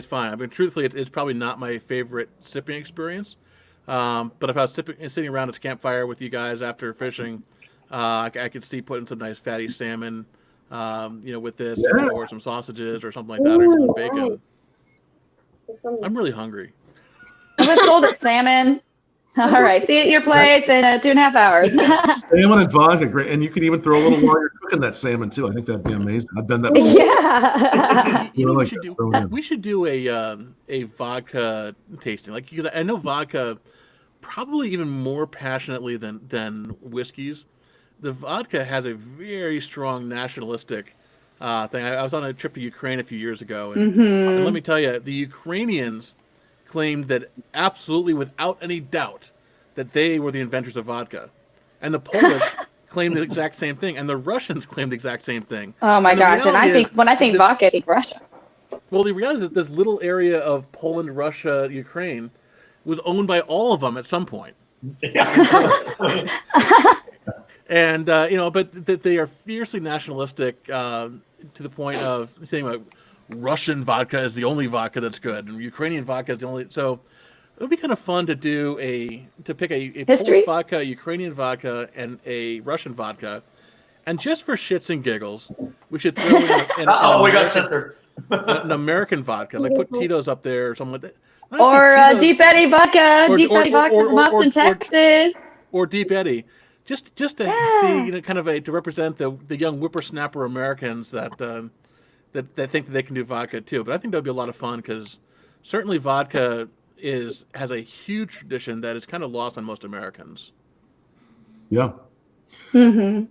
fine. I mean, truthfully, it's probably not my favorite sipping experience. But if I was sitting around a campfire with you guys after fishing, I could see putting some nice fatty salmon, with this, or some sausages or something like that, or some bacon. I'm really hungry. I was told that salmon All right. See you at your place in 2.5 hours. Salmon and vodka, great. And you can even throw a little while you're cooking that salmon too. I think that'd be amazing. I've done that before. Yeah. You know what we Really should good. do? Really good. We should do a vodka tasting. Like, because I know vodka probably even more passionately than whiskeys. The vodka has a very strong nationalistic thing. I was on a trip to Ukraine a few years ago, and let me tell you, the Ukrainians claimed that absolutely without any doubt that they were the inventors of vodka. And the Polish claimed the exact same thing, and the Russians claimed the exact same thing. Oh my gosh! And I think when I think vodka, I think Russia. Well, the reality is that this little area of Poland, Russia, Ukraine was owned by all of them at some point. And but they are fiercely nationalistic to the point of saying like Russian vodka is the only vodka that's good, and Ukrainian vodka is the only. So it would be kind of fun to pick a Polish vodka, Ukrainian vodka, and a Russian vodka, and just for shits and giggles, we should throw in an American vodka, like put Tito's up there or something like that. Or Deep Eddy vodka, Deep Eddy vodka from Austin, Texas, or Deep Eddy. Just to see, kind of to represent the young whippersnapper Americans that think that they can do vodka too. But I think that would be a lot of fun because certainly vodka has a huge tradition that is kind of lost on most Americans. Yeah. Mm-hmm.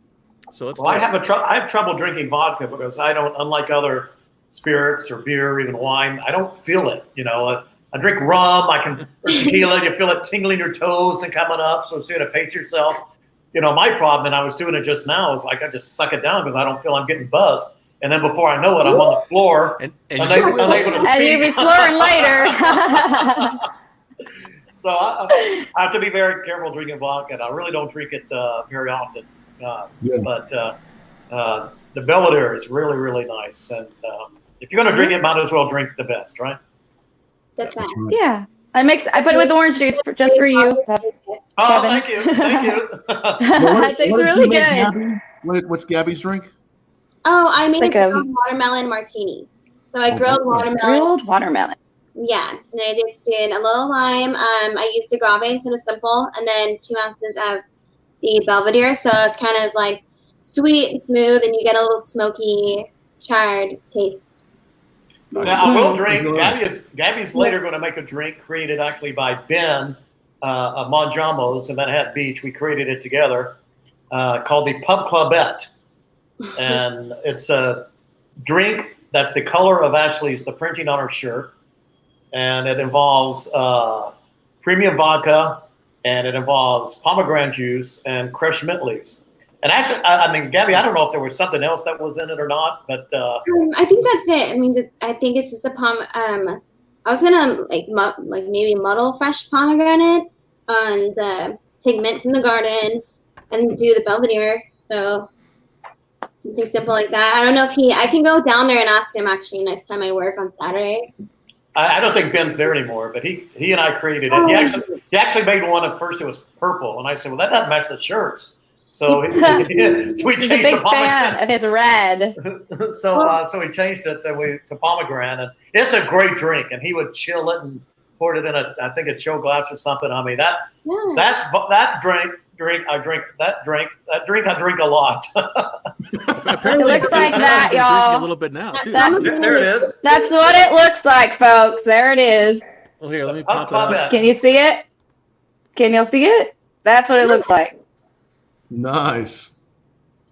So I have trouble drinking vodka because I don't, unlike other spirits or beer or even wine, I don't feel it. I drink rum, or tequila, you feel it tingling your toes and coming up. So you got to pace yourself. My problem, and I was doing it just now, is like I just suck it down because I don't feel I'm getting buzzed. And then before I know it, I'm on the floor and unable to speak. And you'll be snoring later. So I have to be very careful drinking vodka. And I really don't drink it very often. But the Belvedere is really, really nice. And if you're going to drink it, might as well drink the best, right? That's right. Yeah. I put it with orange juice just for you. Oh, thank you. It tastes really good. Gabi? What's Gabi's drink? Oh, I made a watermelon martini. So I grilled watermelon. Grilled watermelon. Yeah, and I just did a little lime. I used agave, kind of simple, and then 2 ounces of the Belvedere. So it's kind of like sweet and smooth, and you get a little smoky, charred taste. Now, I will drink. Gabi's later going to make a drink created actually by Ben of Monjamos in Manhattan Beach. We created it together called the Pub Clubette. And it's a drink that's the color of the printing on her shirt. And it involves premium vodka, and it involves pomegranate juice and crushed mint leaves. And actually, Gabi, I don't know if there was something else that was in it or not, but I think that's it. I think it's just the I was gonna maybe muddle fresh pomegranate and take mint from the garden and do the Belvedere. So something simple like that. I don't know if I can go down there and ask him actually next time I work on Saturday. I don't think Ben's there anymore, but he and I created it. He actually made one at first. It was purple, and I said, "Well, that doesn't match the shirts." So we changed the pomegranate of his red. So we changed it to pomegranate, and it's a great drink. And he would chill it and pour it in a chill glass or something. I mean that drink I drink a lot. Apparently, it looks like that, y'all. A little bit now too. There it is. That's what it looks like, folks. There it is. Well, here, let me pop it up. Can you see it? Can you see it? That's what it looks like. Nice.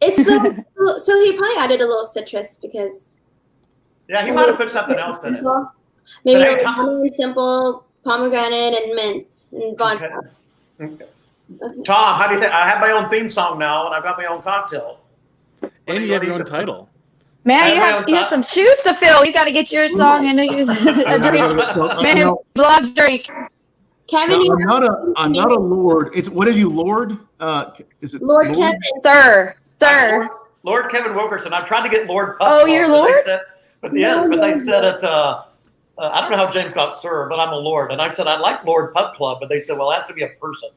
It's so he probably added a little citrus because. Yeah, he might have put something else in it. Maybe a simple pomegranate and mint and vodka. Okay. Tom, how do you think? I have my own theme song now, and I've got my own cocktail. And you have your own title. Man, you have some shoes to fill. You got to get your song and use a drink. Man, blog drink. Kevin, I'm not a lord. What are you, Lord? Is it Lord Kevin? Sir. Lord Kevin Wilkerson. I'm trying to get Lord Pub Club. Oh, you're Lord? But they said it. I don't know how James got Sir, but I'm a Lord. And I said, I'd like Lord Pub Club, but they said, well, it has to be a person.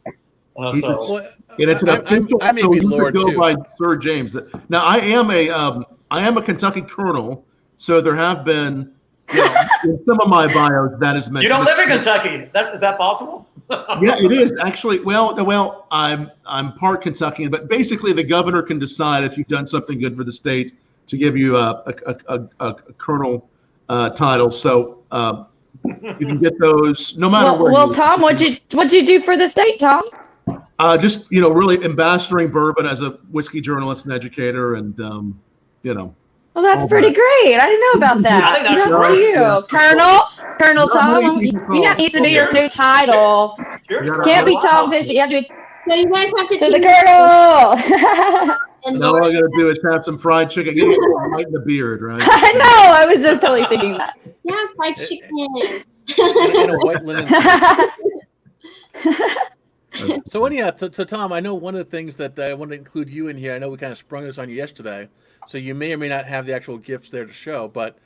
It's an official, I may be Lord go too. by Sir James. Now, I am a Kentucky colonel, so there have been, in some of my bios, that is mentioned. You don't live in Kentucky. Is that possible? Yeah, it is actually. Well, I'm part Kentuckian, but basically the governor can decide if you've done something good for the state to give you a colonel title. So you can get those no matter where. Well, Tom, what'd you do for the state, Tom? Just really ambassadoring bourbon as a whiskey journalist and educator, and Well, that's pretty great. I didn't know about that. I think that's Good great. for you, Colonel Tom. You need to do your new title. Cheers. Can't be Tom Fisher. You have to be So you guys have to to the choose Colonel. and Now all Lord, I got to do is have some fried chicken, get a little light in the beard, right? I know. I was just totally thinking that. yeah, fried chicken. In a white linen suit. So anyhow, so Tom, I know one of the things that I want to include you in here. I know we kind of sprung this on you yesterday, so you may or may not have the actual gifts there to show, but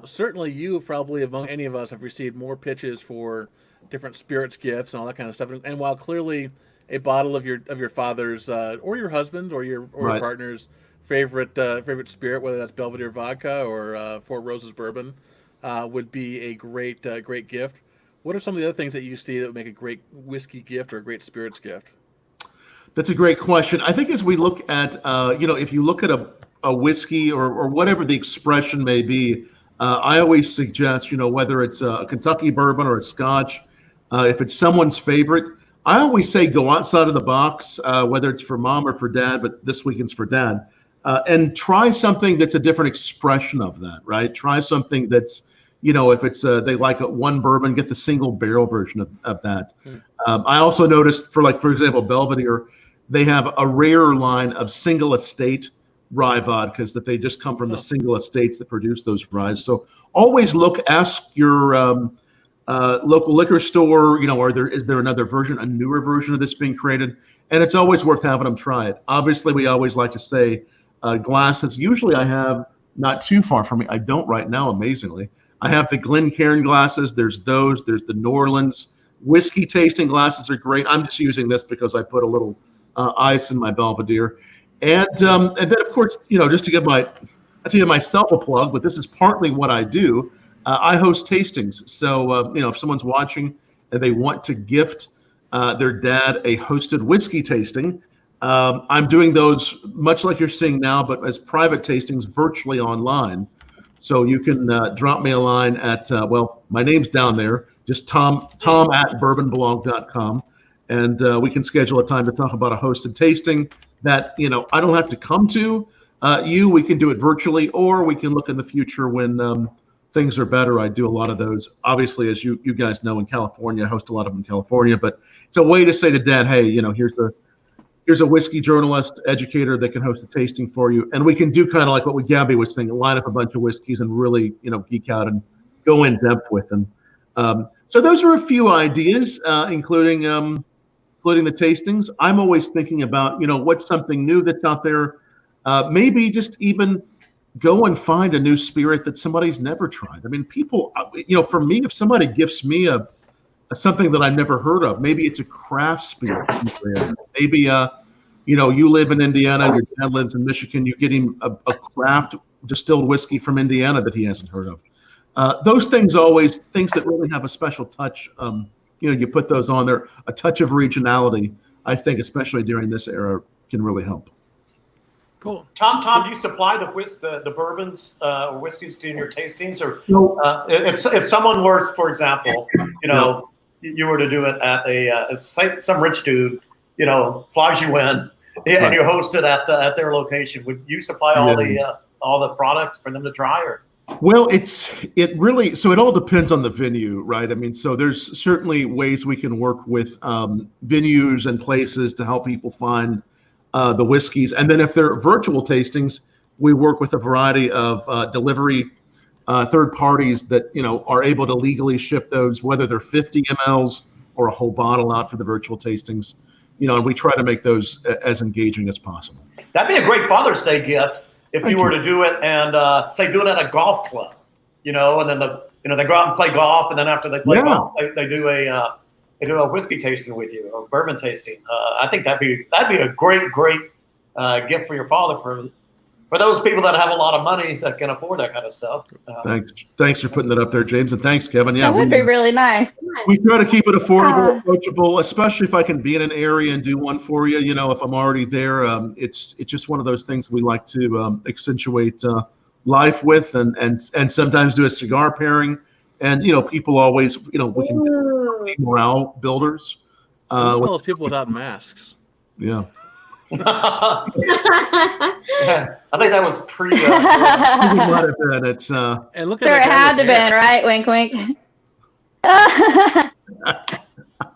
certainly you probably among any of us have received more pitches for different spirits gifts and all that kind of stuff. And while clearly a bottle of your father's or your husband's or your Right. partner's favorite spirit, whether that's Belvedere Vodka or Four Roses Bourbon, would be a great gift. What are some of the other things that you see that would make a great whiskey gift or a great spirits gift? That's a great question. I think as we look at, if you look at a whiskey or whatever the expression may be, I always suggest, whether it's a Kentucky bourbon or a Scotch, if it's someone's favorite, I always say go outside of the box, whether it's for mom or for dad, but this weekend's for dad, and try something that's a different expression of that, right? Try something that's, if it's they like one bourbon, get the single barrel version of that. I also noticed for example, Belvedere, they have a rare line of single estate rye vodkas that they just come from the single estates that produce those ryes. So always ask your local liquor store, is there another version, a newer version of this being created? And it's always worth having them try it. Obviously, we always like to say glasses. Usually I have not too far from me. I don't right now, amazingly. I have the Glencairn glasses. There's those. There's the New Orleans whiskey tasting glasses are great. I'm just using this because I put a little ice in my Belvedere. And then, of course, just to give myself a plug, but this is partly what I do. I host tastings. So, if someone's watching and they want to gift their dad a hosted whiskey tasting, I'm doing those much like you're seeing now, but as private tastings virtually online. So you can drop me a line at, my name's down there, just tom at bourbonblog.com. And we can schedule a time to talk about a hosted tasting that, I don't have to come to we can do it virtually, or we can look in the future when things are better. I do a lot of those. Obviously, as you guys know, in California, I host a lot of them in California, but it's a way to say to dad, hey, here's a whiskey journalist, educator that can host a tasting for you. And we can do kind of like what Gabi was saying, line up a bunch of whiskeys and really, geek out and go in depth with them. So those are a few ideas, including the tastings. I'm always thinking about, what's something new that's out there. Maybe just even go and find a new spirit that somebody's never tried. I mean, people, for me, if somebody gifts me something that I've never heard of, maybe it's a craft spirit. Maybe, you live in Indiana, your dad lives in Michigan, you get him a craft distilled whiskey from Indiana that he hasn't heard of. Those things that really have a special touch. You put those on there. A touch of regionality, I think, especially during this era, can really help. Cool. Tom, do you supply the bourbons or whiskeys to your tastings, or if someone were, for example, you were to do it at some rich dude, flies you in, and you host it at their location, would you supply all the products for them to try, or? Well, it all depends on the venue, right? I mean, so there's certainly ways we can work with venues and places to help people find the whiskeys. And then if they're virtual tastings, we work with a variety of delivery third parties that, are able to legally ship those, whether they're 50 mLs or a whole bottle out for the virtual tastings, and we try to make those as engaging as possible. That'd be a great Father's Day gift if you were to do it and do it at a golf club, and then they go out and play golf, and then after they play golf, they do a whiskey tasting with you, or bourbon tasting. I think that'd be a great gift for your father for for those people that have a lot of money that can afford that kind of stuff. Thanks for putting that up there, James, and thanks, Kevin. Yeah, That would be really nice. we try to keep it affordable, approachable, especially if I can be in an area and do one for you. If I'm already there, it's just one of those things we like to accentuate life with, and sometimes do a cigar pairing. And people always, we can be morale builders. Well, it's people without masks. Yeah. I think that was pre. It's And look at Sure, it that guy had to with been, hair. right? Wink, wink.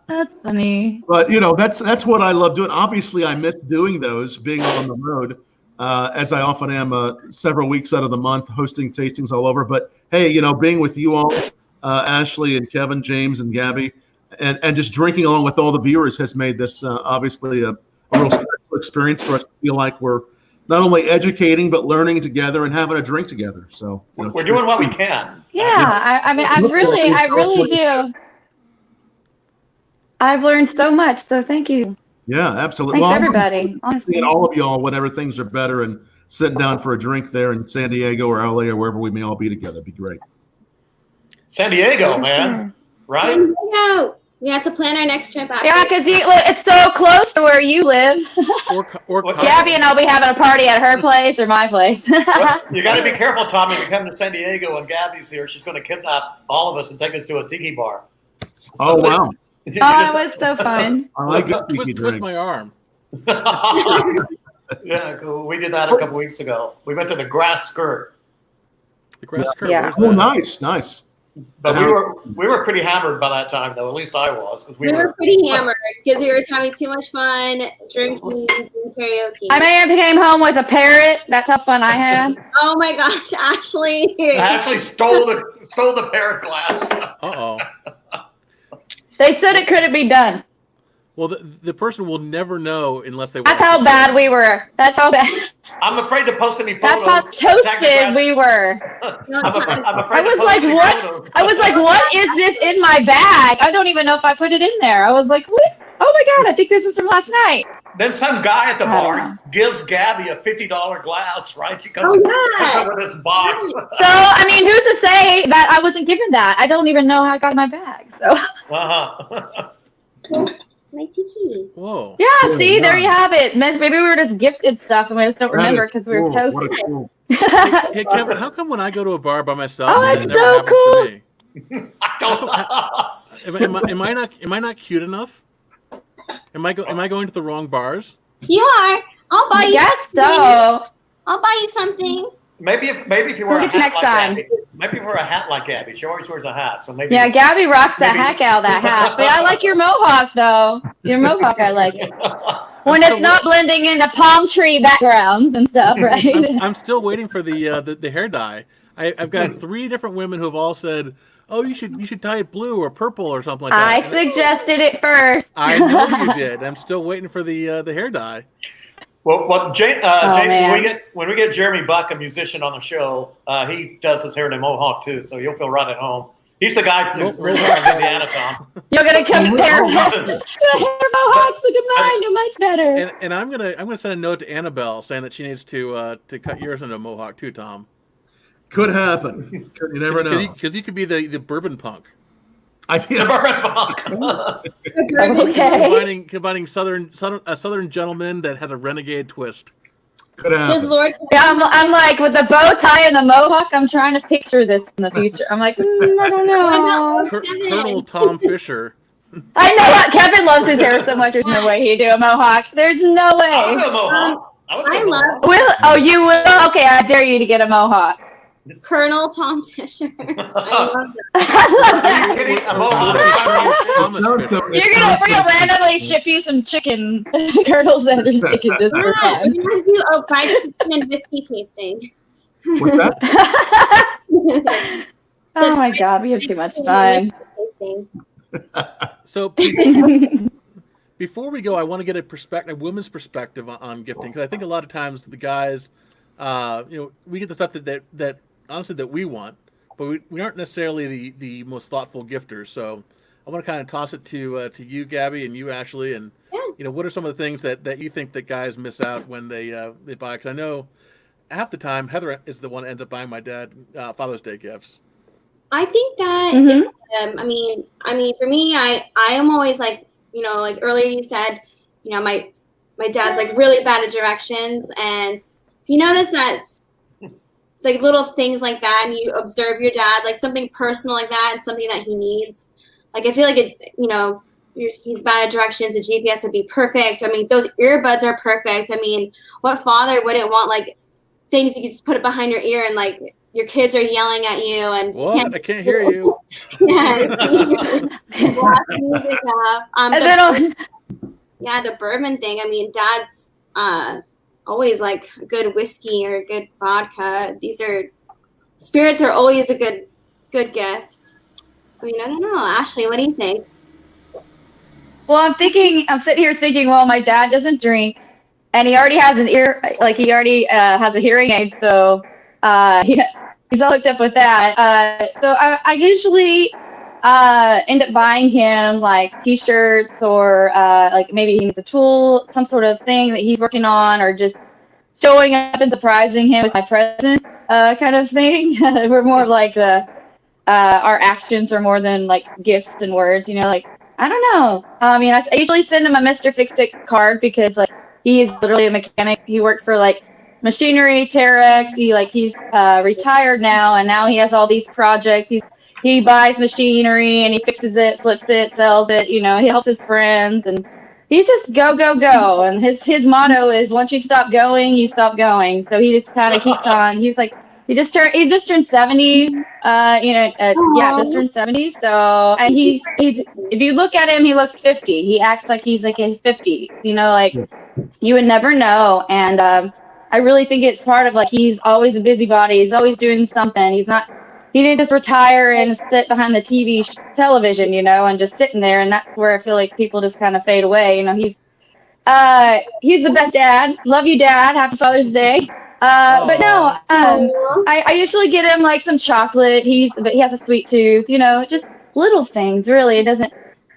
That's funny. But that's what I love doing. Obviously, I miss doing those, being on the road, as I often am, several weeks out of the month, hosting tastings all over. But hey, being with you all, Ashley and Kevin, James and Gabi, and just drinking along with all the viewers has made this obviously a real special experience for us to feel like we're not only educating but learning together and having a drink together. So we're doing what we can. Yeah, I mean, I really do. I've learned so much, so thank you. Yeah, absolutely. Thanks, Well, everybody. Honestly. seeing all of y'all whenever things are better and sitting down for a drink there in San Diego or LA or wherever we may all be together. It'd be great. San Diego, man, right? No, we have to plan our next trip out. Yeah, because it's so close to where you live. Or Gabby and I'll be having a party at her place or my place. Well, you got to be careful, Tommy. When you come to San Diego and Gabby's here, she's going to kidnap all of us and take us to a tiki bar. Oh, wow. You That was so fun. I like a tiki twist drink. my arm. Yeah, cool. We did that a couple weeks ago. We went to the Grass Skirt, The grass skirt. Yeah. Where's Oh, that? nice. but we were pretty hammered by that time, though. At least I was, because We were pretty hammered because we were having too much fun drinking and karaoke. I may have came home with a parrot. That's how fun I had. Oh my gosh, Ashley! Ashley stole the parrot glass. Uh-oh. They said it couldn't be done. Well, the person will never know unless they That's watch how the bad show. we were. That's how bad. I'm afraid to post any photos. That's how toasted we were. I'm afraid I was to post like, any what? photos. I was like, what is this in my bag? I don't even know if I put it in there. I was like, what? Oh my God, I think this is from last night. Then some guy at the I don't bar gives Gabby a $50 glass, right? She comes Oh, with this box. So, I mean, who's to say that I wasn't given that? I don't even know how I got in my bag. So, Uh-huh. My tiki. Whoa. yeah, see, there you have it. Maybe we were just gifted stuff and we just don't remember because we were What a toasted. cool. Hey, Kevin, how come when I go to a bar by myself, Oh, and that's it never so happens cool. to me? I don't know. Am I not cute enough? Am I going to the wrong bars? You are. I'll buy I you. guess so. I'll buy you something. Maybe if you wear We'll a get you hat next like time. Gabby. Maybe if you wear a hat like Gabby. She always wears a hat, so maybe. Yeah, Gabby rocks the Maybe- heck out of that hat. But I like your mohawk, though. Your mohawk, I like it. When still it's not blending into palm tree backgrounds and stuff, right? I'm still waiting for the hair dye. I've got 3 different women who've all said, "Oh, you should dye it blue or purple or something like I that." And suggested it first. I know you did. I'm still waiting for the hair dye. Well, James, man. when we get Jeremy Buck, a musician, on the show, he does his hair in a mohawk too, so you'll feel right at home. He's the guy who's from Indiana, Tom. You're gonna compare the hair mohawks. Look at mine. You're much better. And I'm gonna send a note to Annabelle saying that she needs to cut yours into a mohawk too, Tom. Could happen. You never know. Because you could be the bourbon punk. The bourbon Buck. Okay. Combining a southern gentleman that has a renegade twist. Could Does happen. Lord? Yeah, I'm like with the bow tie and the mohawk. I'm trying to picture this in the future. I'm like, I don't know. Colonel Tom Fisher. I know what Kevin loves his hair so much. There's no way he'd do a mohawk. There's no I way. would do a mohawk. I love Will? Oh, you will? Okay, I dare you to get a mohawk. Colonel Tom Fisher. I love that. I Are love you kidding? A that. mohawk? Thomas No, Fisher. We're gonna randomly ship you some chicken Colonel Sanders chicken just for We're fun. gonna do fried chicken and whiskey tasting. What's that? Oh my God, we have too much fun. Tasting. So before we go, I want to get a woman's perspective on gifting, because I think a lot of times the guys, we get the stuff that honestly that we want, but we aren't necessarily the most thoughtful gifters. So I want to kind of toss it to you, Gabi, and you, Ashley, and what are some of the things that you think that guys miss out when they buy? Because I know half the time Heather is the one that ends up buying my dad Father's Day gifts. I think that I mean for me, I am always like, like earlier you said, my dad's like really bad at directions, and if you notice that like little things like that, and you observe your dad, like something personal like that, and something that he needs, like I feel like he's bad at directions. The GPS would be perfect. I mean, those earbuds are perfect. I mean, what father wouldn't want like things you can just put it behind your ear and like your kids are yelling at you and what? I can't hear you. The bourbon thing. I mean, dad's always like a good whiskey or a good vodka. Spirits are always a good gift. I mean, I don't know. Ashley, what do you think? Well, I'm sitting here thinking, well, my dad doesn't drink, and he already has has a hearing aid, so he's all hooked up with that. So I usually end up buying him like T-shirts or like maybe he needs a tool, some sort of thing that he's working on, or just showing up and surprising him with my presence, kind of thing. We're more like our actions are more than like gifts and words, like. I don't know. I mean, I usually send him a Mr. Fix-It card because like he is literally a mechanic. He worked for like machinery, Terex. He's retired now, and now he has all these projects. He buys machinery and he fixes it, flips it, sells it. He helps his friends, and he's just go, go, go. And his motto is once you stop going, you stop going. So he just kind of keeps on. He's like. He just turned 70, just turned 70. So, and he's, if you look at him, he looks 50. He acts like he's like in 50s, like you would never know. And, I really think it's part of like, he's always a busybody. He's always doing something. He didn't just retire and sit behind the television, and just sitting there. And that's where I feel like people just kind of fade away. He's the best dad. Love you, Dad. Happy Father's Day. But no, I usually get him like some chocolate. But he has a sweet tooth, just little things, really.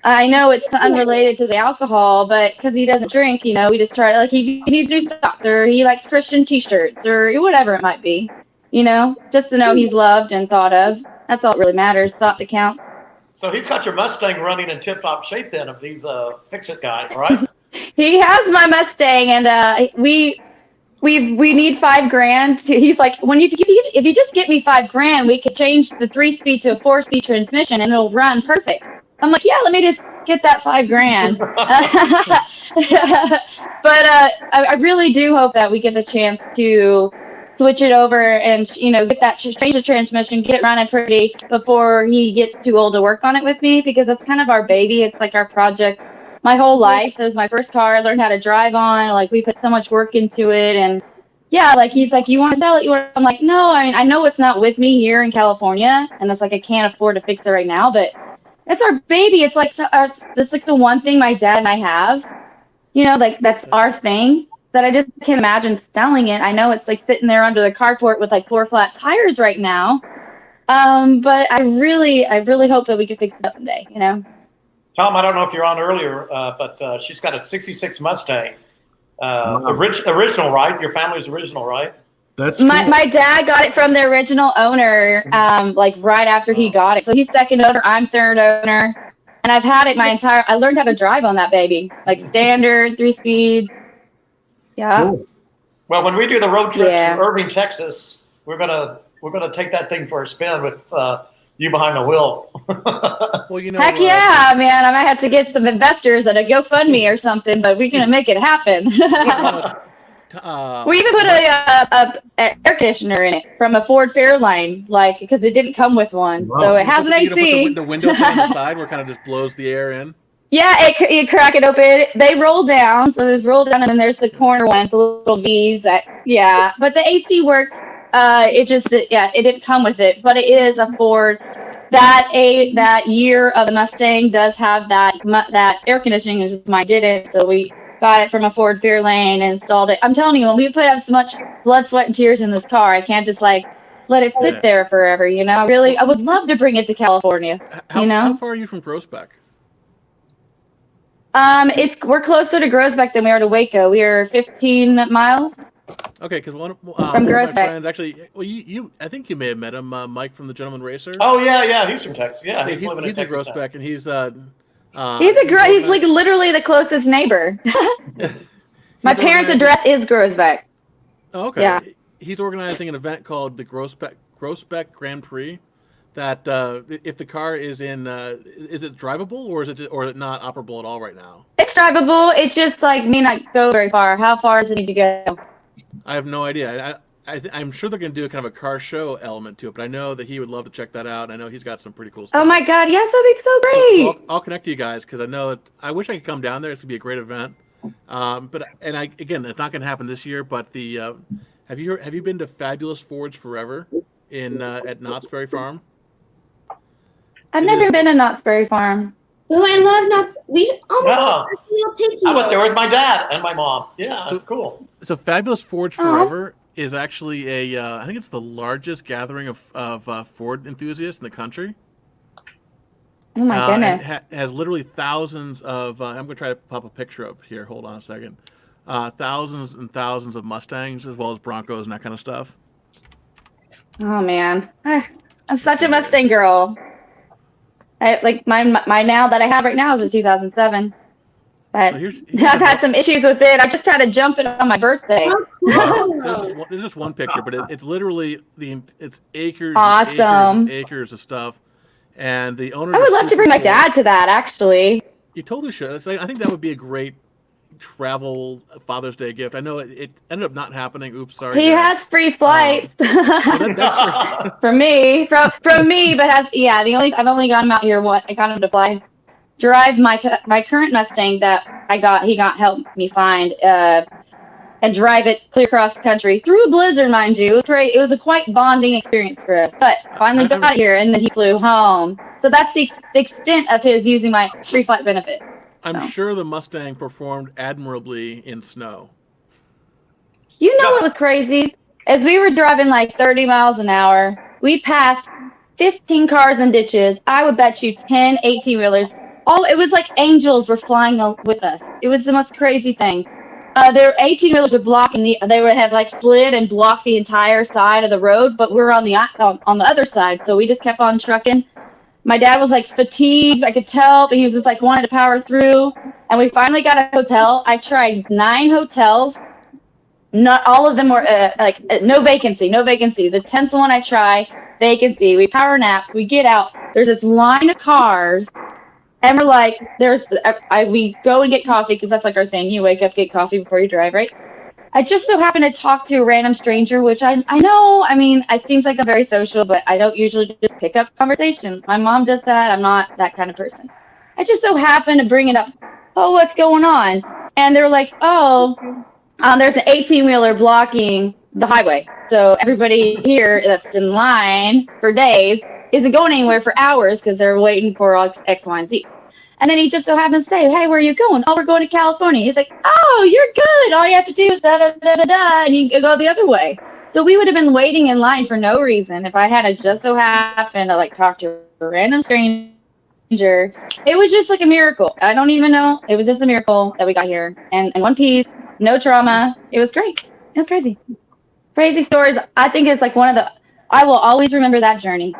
I know it's unrelated to the alcohol, but because he doesn't drink, we just try to, like, he needs new socks, or he likes Christian t-shirts, or whatever it might be, just to know he's loved and thought of. That's all that really matters, thought to count. So he's got your Mustang running in tip-top shape then, if he's a fix-it guy, right? He has my Mustang, and we need $5,000. He's like, if you just get me $5,000, we could change the 3-speed to a 4-speed transmission and it'll run perfect. I'm like, yeah, let me just get that $5,000. But I really do hope that we get the chance to switch it over and get that change the transmission, get it running pretty before he gets too old to work on it with me, because that's kind of our baby. It's like our project. My whole life, it was my first car I learned how to drive on. Like, we put so much work into it. And yeah, like, he's like, you want to sell it? I'm like, no, I know it's not with me here in California, and it's like I can't afford to fix it right now, but it's our baby. It's like it's like the one thing my dad and I have, like that's our thing, that I just can't imagine selling it. I know it's like sitting there under the carport with like 4 flat tires right now, but I really hope that we can fix it up someday. Tom, I don't know if you're on earlier, but she's got a '66 Mustang. Original, right? Your family's original, right? That's cool. My dad got it from the original owner, like right after he got it. So he's second owner, I'm third owner. And I've had it I learned how to drive on that baby. Like standard, 3-speed. Yeah. Cool. Well, when we do the road trip to Irving, Texas, we're gonna take that thing for a spin with you behind the wheel. Well, heck yeah, man! I might have to get some investors at a GoFundMe or something, but we're gonna make it happen. We even put a air conditioner in it from a Ford Fairlane, like, because it didn't come with one, so it has an AC. Put the window on the side where it kind of just blows the air in. Yeah, you crack it open. They roll down, so there's roll down, and then there's the corner ones, the little V's. But the AC works. It didn't come with it, but it is a Ford. That year of the Mustang does have that air conditioning. Is just mine didn't, so we got it from a Ford Fairlane and installed it. I'm telling you, when we put up so much blood, sweat, and tears in this car, I can't just like let it sit there forever. I would love to bring it to California. How far are you from Groesbeck? We're closer to Groesbeck than we are to Waco. We are 15 miles. Okay, because one of From my Grossbeck. friends actually, well, I think you may have met him, Mike from the Gentleman Racer. Oh yeah, he's from Texas. Yeah, he's living in in Texas. Grossbeck, and he's He's like literally the closest neighbor. My parents' address is Grossbeck. Oh, okay. Yeah. He's organizing an event called the Grossbeck Grand Prix. That if the car is is it drivable or is it not operable at all right now? It's drivable. It just like may not go very far. How far does it need to go? I have no idea. I'm sure they're going to do a kind of a car show element to it, but I know that he would love to check that out. I know he's got some pretty cool stuff. Oh my God! Yes, that'd be so great. So I'll connect you guys because I know I wish I could come down there. It's going to be a great event. Again, it's not going to happen this year. But have you been to Fabulous Fords Forever at Knott's Berry Farm? I've never been to Knott's Berry Farm. Oh, I love nuts. We'll take you. I went there with my dad and my mom. Yeah, that's cool. So Fabulous Fords Forever is actually I think it's the largest gathering of Ford enthusiasts in the country. Oh my goodness! Has literally thousands of. I'm going to try to pop a picture up here. Hold on a second. Thousands and thousands of Mustangs as well as Broncos and that kind of stuff. Oh man, I'm such a Mustang girl. Like my now that I have right now is a 2007, but So here's I've had some issues with it. I just had to jump it on my birthday. There's just one picture, but it's literally it's acres, Awesome. and acres of stuff, and the owner. I would love to bring my dad to that. Actually, You totally should. I think that would be a great travel Father's Day gift. I know it ended up not happening. Oops, sorry. he has free flights That's from me, from me. But I've only got him out here. I got him to drive my current Mustang that I got. He helped me find and drive it clear across the country through a blizzard, mind you. It was great. It was a quite bonding experience for us. But finally got here, and then he flew home. So that's the extent of his using my free flight benefit. I'm sure the Mustang performed admirably in snow. You know what was crazy? As we were driving like 30 miles an hour, we passed 15 cars and ditches. I would bet you 10 18-wheelers. It was like angels were flying with us. It was the most crazy thing. Their 18-wheelers were blocking they would have like slid and blocked the entire side of the road, but we were on the other side, so we just kept on trucking. My dad was like fatigued, I could tell, but he was just like wanted to power through. And we finally got a hotel. I tried 9 hotels. Not all of them were no vacancy. The 10th one I try, vacancy. We power nap. We get out. There's this line of cars, and we're like, we go and get coffee because that's like our thing. You wake up, get coffee before you drive, right? I just so happened to talk to a random stranger, which I know, I mean, it seems like I'm very social, but I don't usually just pick up conversation. My mom does that. I'm not that kind of person. I just so happened to bring it up. Oh, what's going on? And they're like, there's an 18-wheeler blocking the highway. So everybody here that's in line for days isn't going anywhere for hours because they're waiting for X, Y, and Z. And then he just so happens to say, hey, where are you going? Oh, we're going to California. He's like, oh, you're good. All you have to do is da-da-da-da-da, and you go the other way. So we would have been waiting in line for no reason if I had just so happened to like talk to a random stranger. It was just like a miracle. I don't even know. It was just a miracle that we got here. And in one piece, no trauma. It was great. It was crazy. Crazy stories. I think it's like I will always remember that journey,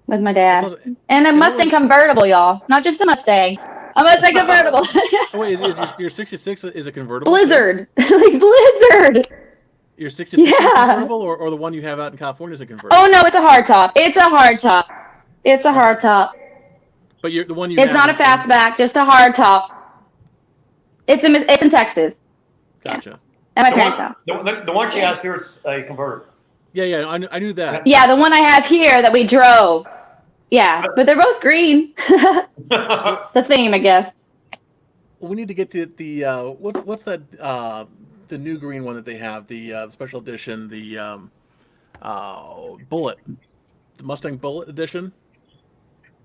with my dad. And a Mustang convertible, y'all. Not just a Mustang. A Mustang convertible. Wait, is your 66 is a convertible? Blizzard. Like Blizzard. Your 66 is a convertible or the one you have out in California is a convertible? Oh, no, it's a hardtop. It's a hardtop. But the one it's not a fastback, just a hardtop. It's in Texas. Gotcha. At my parents' house. The one she has here is a convertible. Yeah, I knew that. Yeah, the one I have here that we drove. Yeah, but they're both green. The theme, I guess. We need to get to the what's that the new green one that they have, the special edition, the Bullet, the Mustang Bullet edition.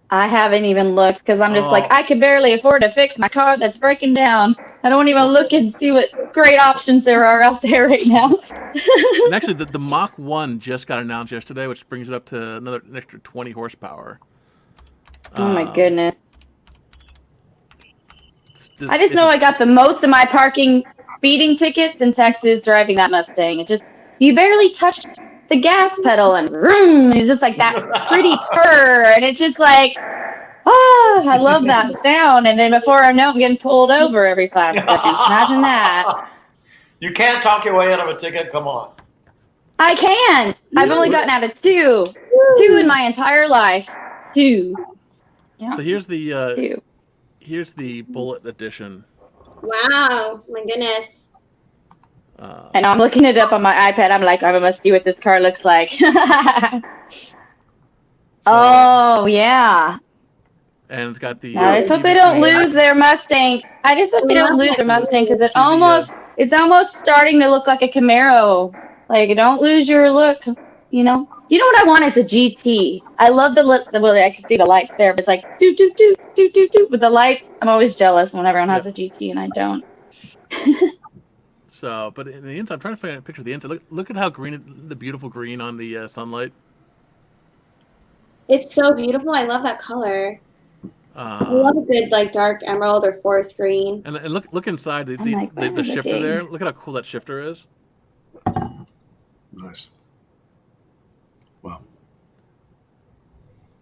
I haven't even looked because I'm just like, I can barely afford to fix my car that's breaking down. I don't even look and see what great options there are out there right now. And actually, the Mach 1 just got announced yesterday, which brings it up to an extra 20 horsepower. Oh my goodness. I just know I got the most of my parking speeding tickets in Texas driving that Mustang. It just, you barely touch the gas pedal and vroom, it's just like that pretty purr. And it's just like, oh, I love that sound. And then before I know, I'm getting pulled over every 5 seconds. Imagine that. You can't talk your way out of a ticket. Come on. I can. I've only gotten out of 2 in my entire life. 2. Yeah. So here's the 2. here's the bullet edition. Wow, my goodness. And I'm looking it up on my iPad. I'm like, I must see what this car looks like. Oh, yeah. And it's got the. I just hope they don't lose their Mustang. I just hope they don't lose their Mustang because it's almost starting to look like a Camaro. Like, don't lose your look, you know. You know what I want is a GT. I love well, I can see the lights there, but it's like do do do do do do with the lights. I'm always jealous when everyone has a GT and I don't. So, but in the inside, I'm trying to find a picture of the inside. Look at how green, the beautiful green on the sunlight. It's so beautiful. I love that color. I love a good like dark emerald or forest green. And look inside the shifter looking? there. Look at how cool that shifter is. Nice. Wow.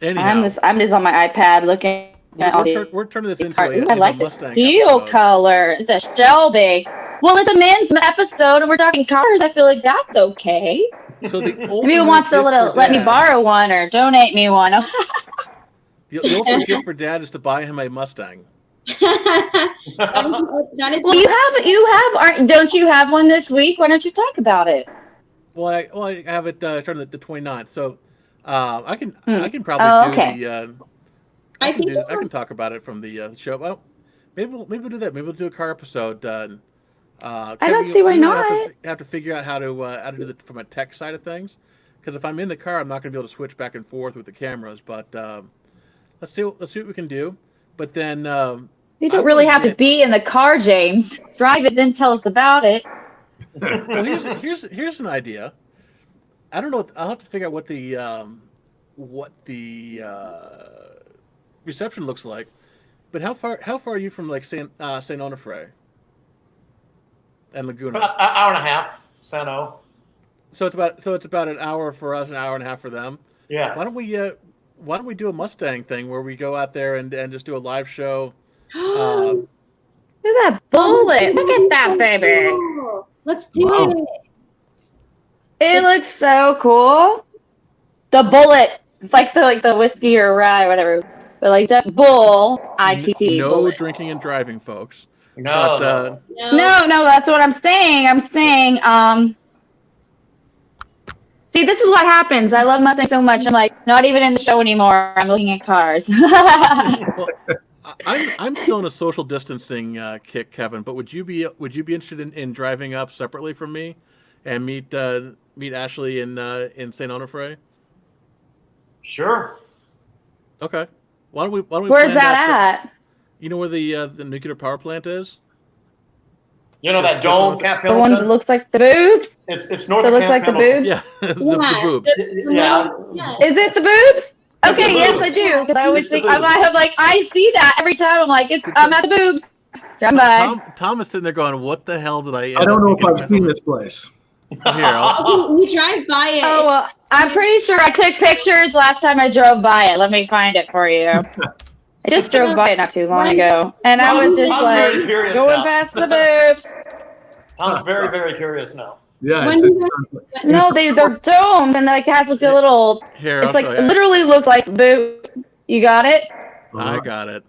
Anyhow, I'm just on my iPad looking at all these. we're turning this into I like a the Mustang steel episode. color. It's a Shelby. Well, it's a men's episode, and we're talking cars. I feel like that's okay. So the Maybe he wants to let me borrow one or donate me one. The ultimate gift for Dad is to buy him a Mustang. That is Well, don't you have one this week? Why don't you talk about it? Well, I have it starting the 29th, so I can probably do the. I can talk about it from the show. Well, maybe we'll do that. Maybe we'll do a car episode. I don't see why not. Have to figure out how to do it from a tech side of things, because if I'm in the car, I'm not going to be able to switch back and forth with the cameras. But let's see what we can do. But then you don't really have to be in the car, James. Drive it, then tell us about it. Well, here's an idea. I don't know. I'll have to figure out what the reception looks like. But how far are you from like Saint Onofre and Laguna? Hour and a half, Sano. So it's about an hour for us, an hour and a half for them. Yeah. Why don't we do a Mustang thing where we go out there and just do a live show? Look at that bullet! Look at that baby! Let's do it. It looks so cool. The bullet. It's like the whiskey or rye, whatever. But like that bull, ITT. No bullet. drinking and driving, folks. No. But, No, that's what I'm saying. See, this is what happens. I love Mustang so much. I'm like, not even in the show anymore. I'm looking at cars. well, I'm still in a social distancing kick, Kevin. But would you be interested in driving up separately from me and meet Ashley in Saint Onofre? Sure. Okay. Why don't we? Where's that at? You know where the nuclear power plant is? You know that dome, Camp The one Pendleton? that looks like the boobs? It's north That of looks Camp like the Pendleton. boobs? Yeah, the boobs. Yeah. Is it the boobs? It's Okay, the yes, boobs. I do. Because I always It's the think, I see that every time. I'm like, I'm at the boobs. Come by. Tom is sitting there going, "What the hell did I?" I don't know if I've seen this place. Here, We drive by it. Oh, well, I'm pretty sure I took pictures last time I drove by it. Let me find it for you. I just drove by it not too long ago. And I was just Tom's very like, curious going now. past the boobs. Tom's very, very curious now. Yeah. When it's- you No, they're domed and like has like a little, here. it's I'll like, show you. literally looks like boob. You got it? I got it.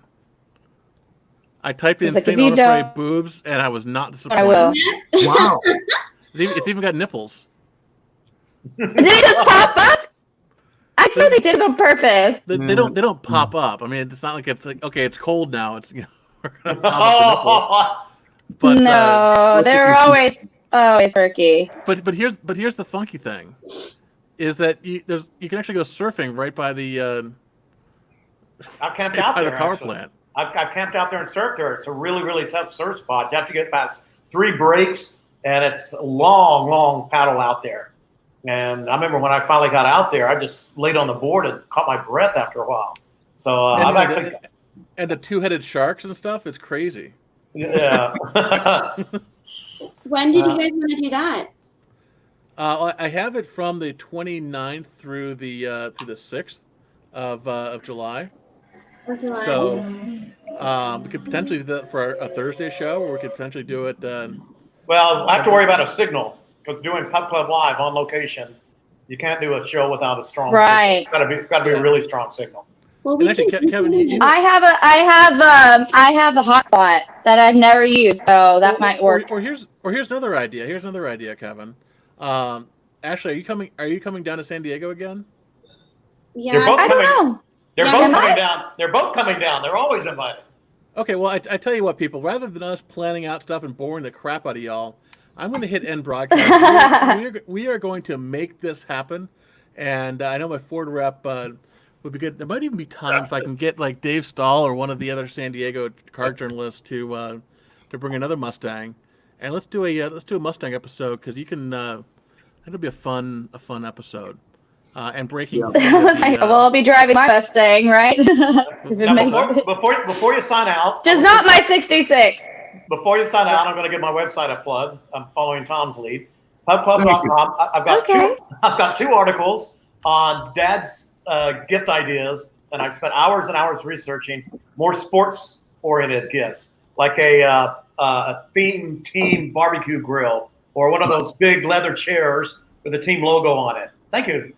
I typed in It's like, Saint if you Onofre don't- boobs, and I was not disappointed. I will. Wow. It's even got nipples. Did they just pop up? I thought they did it on purpose. They don't pop up. I mean, it's not like it's like, okay, it's cold now. It's we're gonna pop up the nipple. But No, they're always perky. but here's the funky thing, is that you can actually go surfing right by the I camped out by there. the power actually. plant. I camped out there and surfed there. It's a really, really tough surf spot. You have to get past 3 breaks, and it's a long, long paddle out there. And I remember when I finally got out there, I just laid on the board and caught my breath after a while. So I've actually, And the 2-headed sharks and stuff. It's crazy. yeah. When did you guys want to do that? I have it from the 29th through the 6th of July. Okay. So we could potentially do that for a Thursday show, or we could potentially do it. Well, I have to worry about a signal because doing Pub Club Live on location, you can't do a show without a strong Right. signal. It's got to be a really strong signal. Well, we And actually, can, Kevin, you I have a hotspot that I've never used, so that might work. Or here's another idea. Here's another idea, Kevin. Ashley, are you coming down to San Diego again? yeah. They're both I don't know. They're Yeah, both am coming I? down. They're both coming down. They're always invited. Okay, well, I tell you what, people. Rather than us planning out stuff and boring the crap out of y'all, I'm going to hit end broadcast. we are going to make this happen, and I know my Ford rep would be good. There might even be time if I can get like Dave Stahl or one of the other San Diego car journalists to bring another Mustang, and let's do a Mustang episode because you can. That'll be a fun episode. And breaking. Well, I'll be driving my Mustang, right? Now, before you sign out, Just not my 66. Before you sign out, I'm going to give my website a plug. I'm following Tom's lead. PubClub.com. I've got two articles on Dad's gift ideas, and I've spent hours and hours researching more sports-oriented gifts, like a theme team barbecue grill or one of those big leather chairs with the team logo on it. Thank you.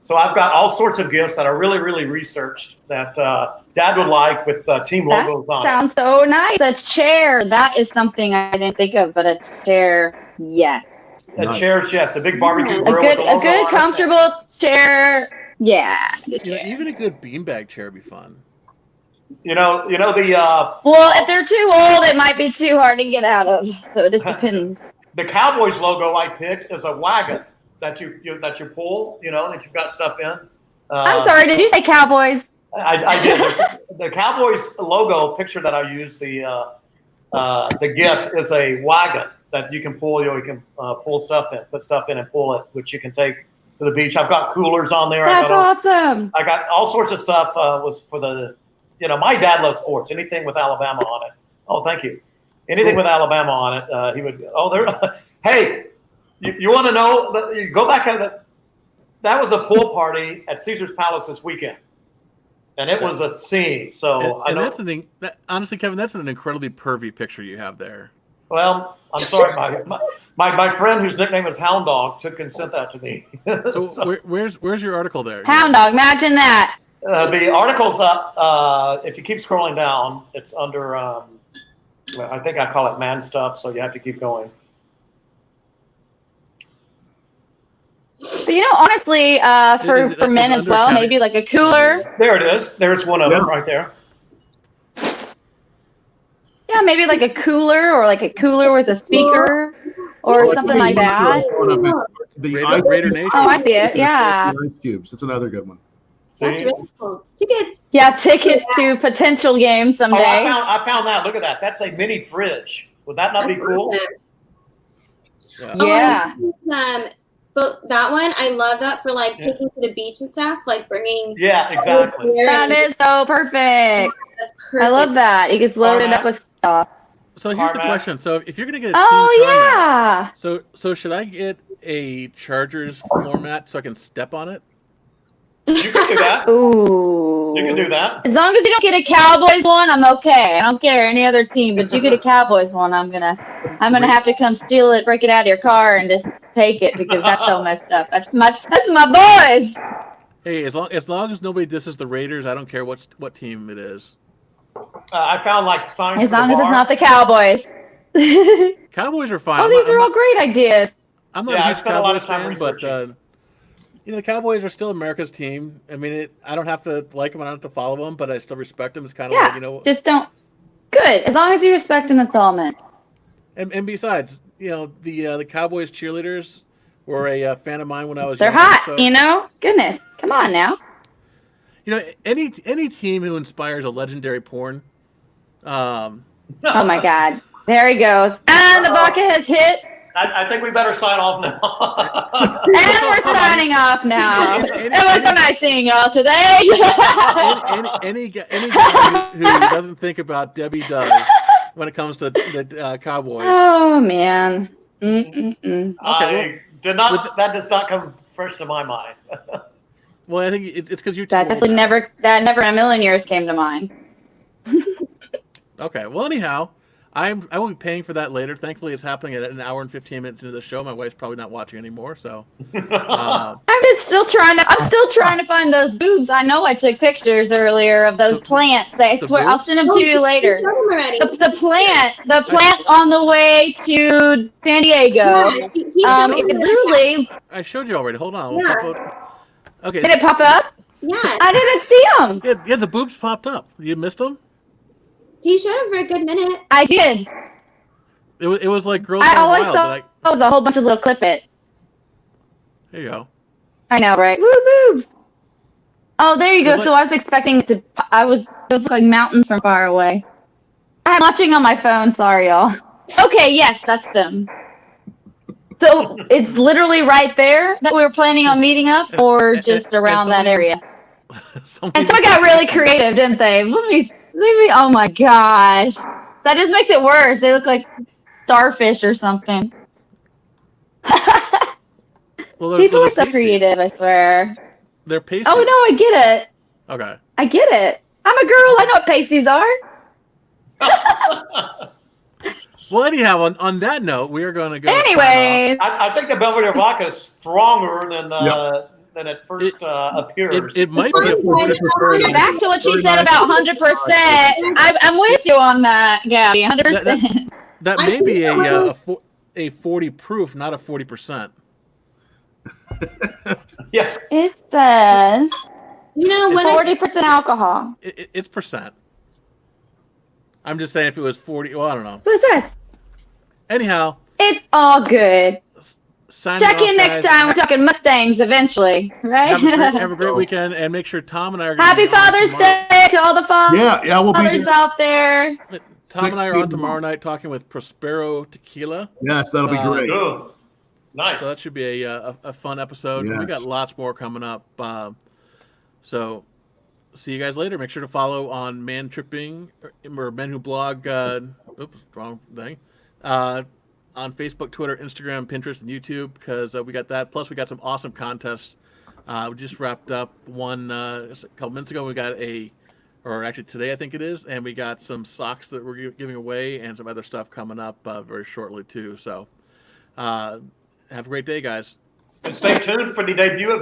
So I've got all sorts of gifts that are really, really researched that Dad would like with team logos on it. Sounds so nice. A chair. That is something I didn't think of, but a chair, yes. A chair's yes, a big barbecue grill. A good comfortable chair. Yeah. Even a good beanbag chair would be fun. You know the. Well, if they're too old, it might be too hard to get out of. So it just depends. The Cowboys logo I picked is a wagon that you pull. That you've got stuff in. I'm sorry. Did you say Cowboys? I did. The Cowboys logo picture that I used, the gift is a wagon that you can pull. You can pull stuff in, put stuff in, and pull it, which you can take to the beach. I've got coolers on there. That's awesome. I got all sorts of stuff. Was for the, my dad loves sports. Anything with Alabama on it. Oh, thank you. Anything with Alabama on it, he would. Oh, there. Hey, you want to know? You go back and that was a pool party at Caesar's Palace this weekend. And it was a scene. So I know. That's the thing. Honestly, Kevin, that's an incredibly pervy picture you have there. Well, I'm sorry. My friend, whose nickname is Hound Dog, took and sent that to me. So where's your article there? Hound Dog. Imagine that. The article's up. If you keep scrolling down, it's under. I think I call it man stuff. So you have to keep going. So, honestly, for men as well, maybe like a cooler. There it is. There's one of them right there. Yeah, maybe like a cooler or like a cooler with a speaker or something like that. The Raider Nation. Oh, I see it. Yeah. Ice cubes. That's another good one. That's really cool. Tickets. Yeah, tickets to potential games someday. Oh, I found that. Look at that. That's a mini fridge. Would that not be cool? Yeah. But that one, I love that for like taking to the beach and stuff, like bringing. Yeah, exactly. That is so perfect. That's perfect. I love that. You just load it up with stuff. So here's the question. So if you're gonna get a Oh yeah. So should I get a Chargers floor mat so I can step on it? You can do that. Ooh. You can do that. As long as you don't get a Cowboys one, I'm okay. I don't care any other team, but you get a Cowboys one, I'm gonna have to come steal it, break it out of your car, and just take it because that's so messed up. That's my boys. Hey, as long as nobody disses the Raiders, I don't care what team it is. I found like signs. As long as it's not the Cowboys. Cowboys are fine. Oh, these are all great ideas. I'm not a huge Cowboys fan, but the Cowboys are still America's team. I mean, I don't have to like them. I don't have to follow them, but I still respect them. It's kind of like, just don't. Good. As long as you respect them, that's all, man. And besides, the Cowboys cheerleaders were a fan of mine when I was They're younger, hot, so. Goodness. Come on now. Any team who inspires a legendary porn. Oh my God. There he goes. And the bucket has hit. I think we better sign off now. And we're signing off now. It was so nice seeing y'all today. Any guy who doesn't think about Debbie does when it comes to the Cowboys. Oh man. Mm-mm-mm. That does not come first to my mind. Well, I think it's because you. That definitely never in a million years came to mind. Okay. Well, anyhow, I will be paying for that later. Thankfully, it's happening at an hour and 15 minutes into the show. My wife's probably not watching anymore, so. I'm still trying to find those boobs. I know I took pictures earlier of those plants. I swear I'll send them to you later. The plant on the way to San Diego. Yeah, literally. I showed you already. Hold on. Yeah. Okay. Did it pop up? Yeah. I didn't see them. Yeah, the boobs popped up. You missed them? He showed him for a good minute. I did. It was like Girls I Gone always Wild. thought it was a whole bunch of little clip-its. There you go. I know, right? Woo boobs. Oh, there you go. So I was expecting it to. Those look like mountains from far away. I'm watching on my phone. Sorry, y'all. Okay, yes, that's them. So it's literally right there that we were planning on meeting up, or just around that area. And someone got really creative, didn't they? Let me. Oh my gosh, that just makes it worse. They look like starfish or something. Well, People are so creative, I swear. They're pasties. Oh no, I get it. Okay. I get it. I'm a girl. I know what pasties are. Well, anyhow, on that note, we are going to go. Anyways, I think the Belvedere Vodka is stronger than it first appears. It might be. Back to what she said about 100%. I'm with you on that, Gabi. 100%. That may be a 40 proof, not a 40%. Yeah. It says 40% alcohol. It's percent. I'm just saying if it was 40. Well, I don't know. What is that? Anyhow, it's all good. Check in guys. next time. We're talking Mustangs eventually, right? Have a great weekend, and make sure Tom and I are. Happy Father's Day to all the fathers we'll be out there. Tom and I are on tomorrow night talking with Prospero Tequila. Yes, that'll be great. Good. Nice. So that should be a fun episode. Yes. We got lots more coming up. So see you guys later. Make sure to follow on Man Tripping or Men Who Blog. Oops, wrong thing. On Facebook, Twitter, Instagram, Pinterest, and YouTube, because we got that. Plus, we got some awesome contests. We just wrapped up one a couple minutes ago. We got or actually today, I think it is, and we got some socks that we're giving away and some other stuff coming up very shortly, too. So have a great day, guys. And stay tuned for the debut of